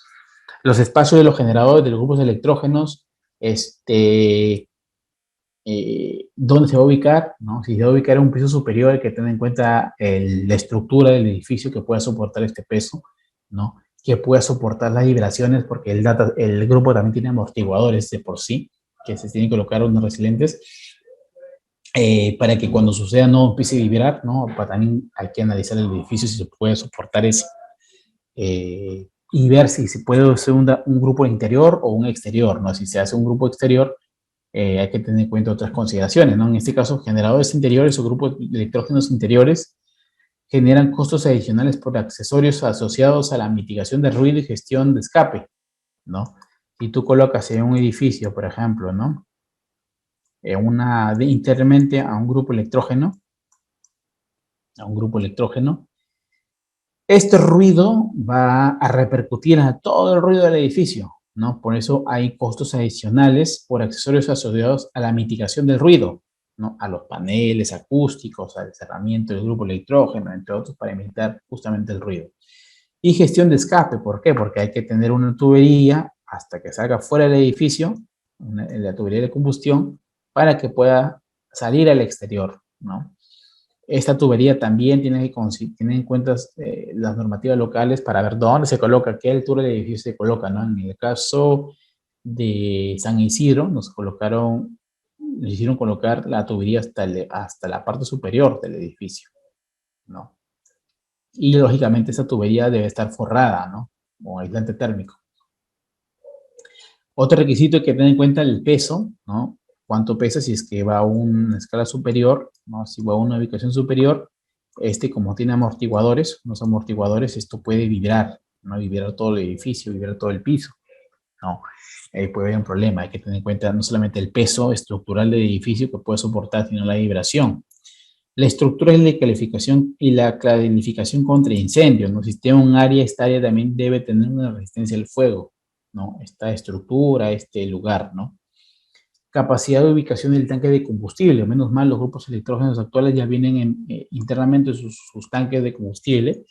los espacios de los generadores de los grupos de electrógenos, dónde se va a ubicar, ¿no? Si se va a ubicar en un piso superior, hay que tener en cuenta la estructura del edificio que pueda soportar este peso, ¿no? Que pueda soportar las vibraciones, porque el grupo también tiene amortiguadores de por sí, que se tienen que colocar unos resilientes, para que cuando suceda no empiece a vibrar, ¿no? Para también hay que analizar el edificio si se puede soportar eso, y ver si se puede hacer un grupo interior o un exterior, ¿no? Si se hace un grupo exterior, hay que tener en cuenta otras consideraciones, ¿no? En este caso, generadores interiores o grupos de electrógenos interiores generan costos adicionales por accesorios asociados a la mitigación de ruido y gestión de escape, ¿no? Si tú colocas en un edificio, por ejemplo, ¿no? Internamente a un grupo electrógeno, este ruido va a repercutir a todo el ruido del edificio, ¿no? Por eso hay costos adicionales por accesorios asociados a la mitigación del ruido, ¿no? A los paneles acústicos, al cerramiento del grupo electrógeno, entre otros, para evitar justamente el ruido. Y gestión de escape, ¿por qué? Porque hay que tener una tubería hasta que salga fuera del edificio, la tubería de combustión, para que pueda salir al exterior, ¿no? Esta tubería también tiene que tener en cuenta las normativas locales para ver dónde se coloca, qué altura del edificio se coloca, ¿no? En el caso de San Isidro, nos hicieron colocar la tubería hasta la parte superior del edificio, ¿no? Y lógicamente esa tubería debe estar forrada, ¿no? Con aislante térmico. Otro requisito es que tener en cuenta el peso, ¿no? Cuánto pesa si es que va a una escala superior, ¿no? Si va a una ubicación superior, como tiene amortiguadores, unos amortiguadores, esto puede vibrar, ¿no? Vibrar todo el edificio, vibrar todo el piso, ¿no? Puede haber un problema, hay que tener en cuenta no solamente el peso estructural del edificio que puede soportar, sino la vibración. La estructura de calificación y la clasificación contra incendios, ¿no? Si tiene un área, esta área también debe tener una resistencia al fuego, ¿no? Esta estructura, este lugar, ¿no? Capacidad de ubicación del tanque de combustible. Menos mal, los grupos electrógenos actuales ya vienen internamente sus tanques de combustible.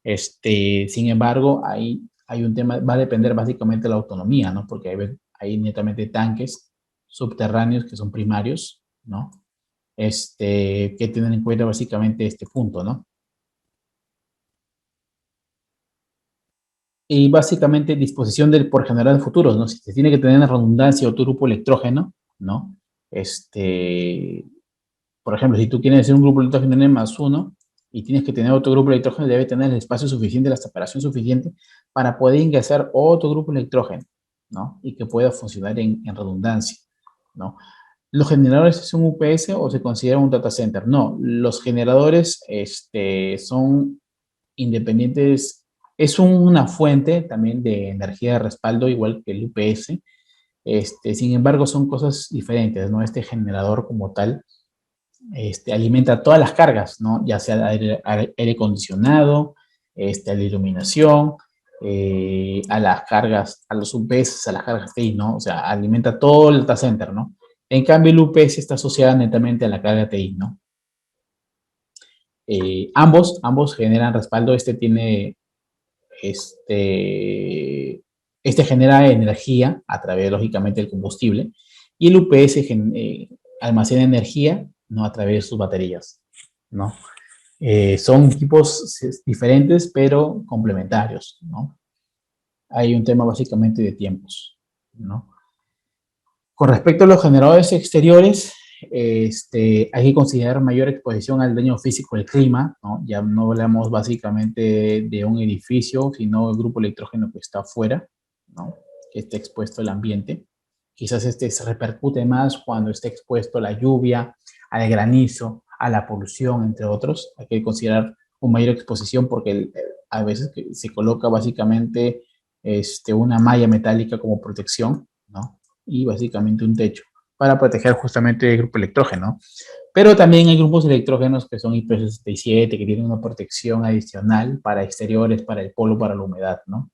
Sin embargo, hay un tema, va a depender básicamente de la autonomía, ¿no? Porque hay netamente tanques subterráneos que son primarios, ¿no? Que tienen en cuenta básicamente este punto, ¿no? Y básicamente disposición por general futuros, ¿no? Si se tiene que tener en redundancia otro grupo electrógeno, ¿no? Por ejemplo, si tú quieres hacer un grupo electrógeno N más uno y tienes que tener otro grupo electrógeno, debe tener el espacio suficiente, la separación suficiente para poder ingresar otro grupo electrógeno, ¿no? Y que pueda funcionar en redundancia, ¿no? ¿Los generadores son UPS o se considera un data center? No, los generadores son independientes Es una fuente también de energía de respaldo, igual que el UPS. Sin embargo, son cosas diferentes, ¿no? Este generador como tal alimenta todas las cargas, ¿no? Ya sea aire acondicionado, a la iluminación, a las cargas, a los UPS, a las cargas TI, ¿no? O sea, alimenta todo el data center, ¿no? En cambio, el UPS está asociada netamente a la carga TI, ¿no? Ambos generan respaldo. Este, este genera energía a través, lógicamente, del combustible, y el UPS almacena energía, ¿no? A través de sus baterías, ¿no? Son equipos diferentes, pero complementarios, ¿no? Hay un tema básicamente de tiempos, ¿no? Con respecto a los generadores exteriores, hay que considerar mayor exposición al daño físico del clima, ¿no? Ya no hablamos básicamente de un edificio, sino el grupo electrógeno que está afuera, ¿no? Que está expuesto al ambiente. Quizás se repercute más cuando está expuesto a la lluvia, al granizo, a la polución, entre otros. Hay que considerar una mayor exposición porque a veces se coloca básicamente una malla metálica como protección, ¿no? Y básicamente un techo para proteger justamente el grupo electrógeno. Pero también hay grupos electrógenos que son IP67, que tienen una protección adicional para exteriores, para el polo, para la humedad, ¿no?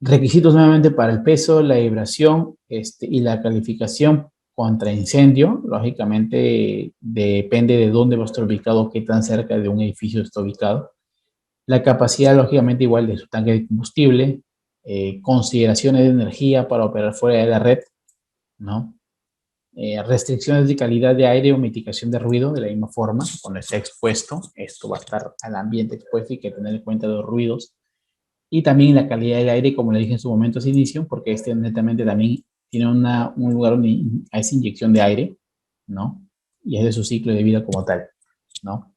Requisitos nuevamente para el peso, la vibración y la calificación contra incendio. Lógicamente depende de dónde va a estar ubicado, qué tan cerca de un edificio está ubicado. La capacidad, lógicamente, igual de su tanque de combustible, consideraciones de energía para operar fuera de la red, ¿no? Restricciones de calidad de aire o mitigación de ruido, de la misma forma, cuando esté expuesto, esto va a estar al ambiente expuesto y hay que tener en cuenta los ruidos. Y también la calidad del aire, como le dije en su momento al inicio, porque netamente también tiene un lugar donde hay esa inyección de aire, ¿no? Y es de su ciclo de vida como tal, ¿no?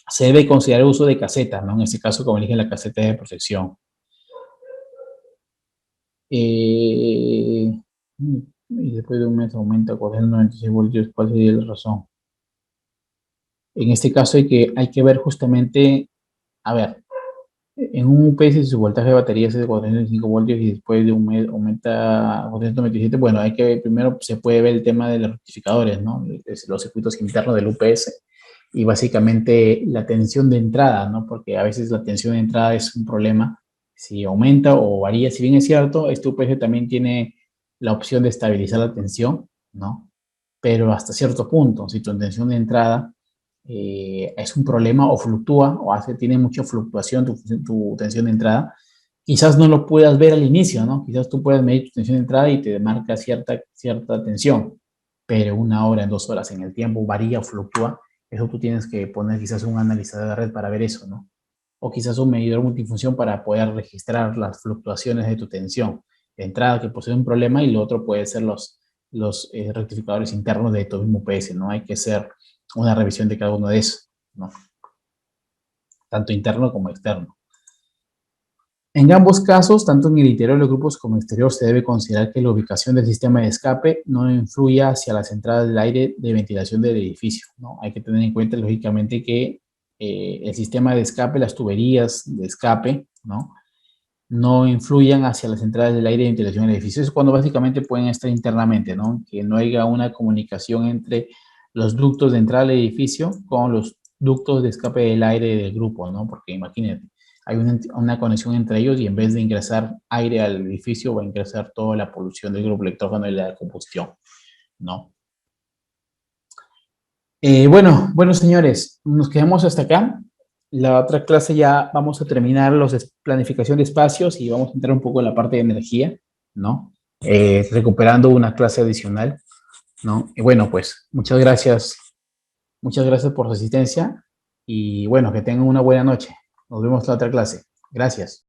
Se debe considerar el uso de casetas, ¿no? En este caso, como dije, la caseta de protección. Y después de un mes aumenta a 496 voltios, ¿cuál sería la razón? En este caso hay que ver justamente, a ver, en un UPS su voltaje de batería es de 405 voltios y después de un mes aumenta a 497. Bueno, hay que ver, primero se puede ver el tema de los rectificadores, ¿no? Los circuitos internos del UPS y básicamente la tensión de entrada, ¿no? Porque a veces la tensión de entrada es un problema si aumenta o varía. Si bien es cierto, este UPS también tiene la opción de estabilizar la tensión, ¿no? Pero hasta cierto punto, si tu tensión de entrada es un problema o fluctúa o tiene mucha fluctuación tu tensión de entrada, quizás no lo puedas ver al inicio, ¿no? Quizás tú puedas medir tu tensión de entrada y te marca cierta tensión, pero 1 hora, en 2 horas en el tiempo varía o fluctúa. Eso tú tienes que poner quizás un analizador de red para ver eso, ¿no? O quizás un medidor multifunción para poder registrar las fluctuaciones de tu tensión de entrada que posee un problema, y lo otro puede ser los rectificadores internos de tu mismo PS, ¿no? Hay que hacer una revisión de cada uno de esos, ¿no? Tanto interno como externo. En ambos casos, tanto en el interior de los grupos como en el exterior, se debe considerar que la ubicación del sistema de escape no influya hacia las entradas del aire de ventilación del edificio, ¿no? Hay que tener en cuenta, lógicamente, que el sistema de escape, las tuberías de escape, ¿no? No influyan hacia las entradas del aire de ventilación del edificio. Eso es cuando básicamente pueden estar internamente, ¿no? Que no haya una comunicación entre los ductos de entrada al edificio con los ductos de escape del aire del grupo, ¿no? Porque imagínate, hay una conexión entre ellos y en vez de ingresar aire al edificio va a ingresar toda la polución del grupo electrógeno y la combustión, ¿no? Bueno, señores, nos quedamos hasta acá. La otra clase ya vamos a terminar planificación de espacios y vamos a entrar un poco en la parte de energía, ¿no? Recuperando una clase adicional, ¿no? Y bueno, pues muchas gracias por su asistencia y bueno, que tengan una buena noche. Nos vemos en la otra clase. Gracias.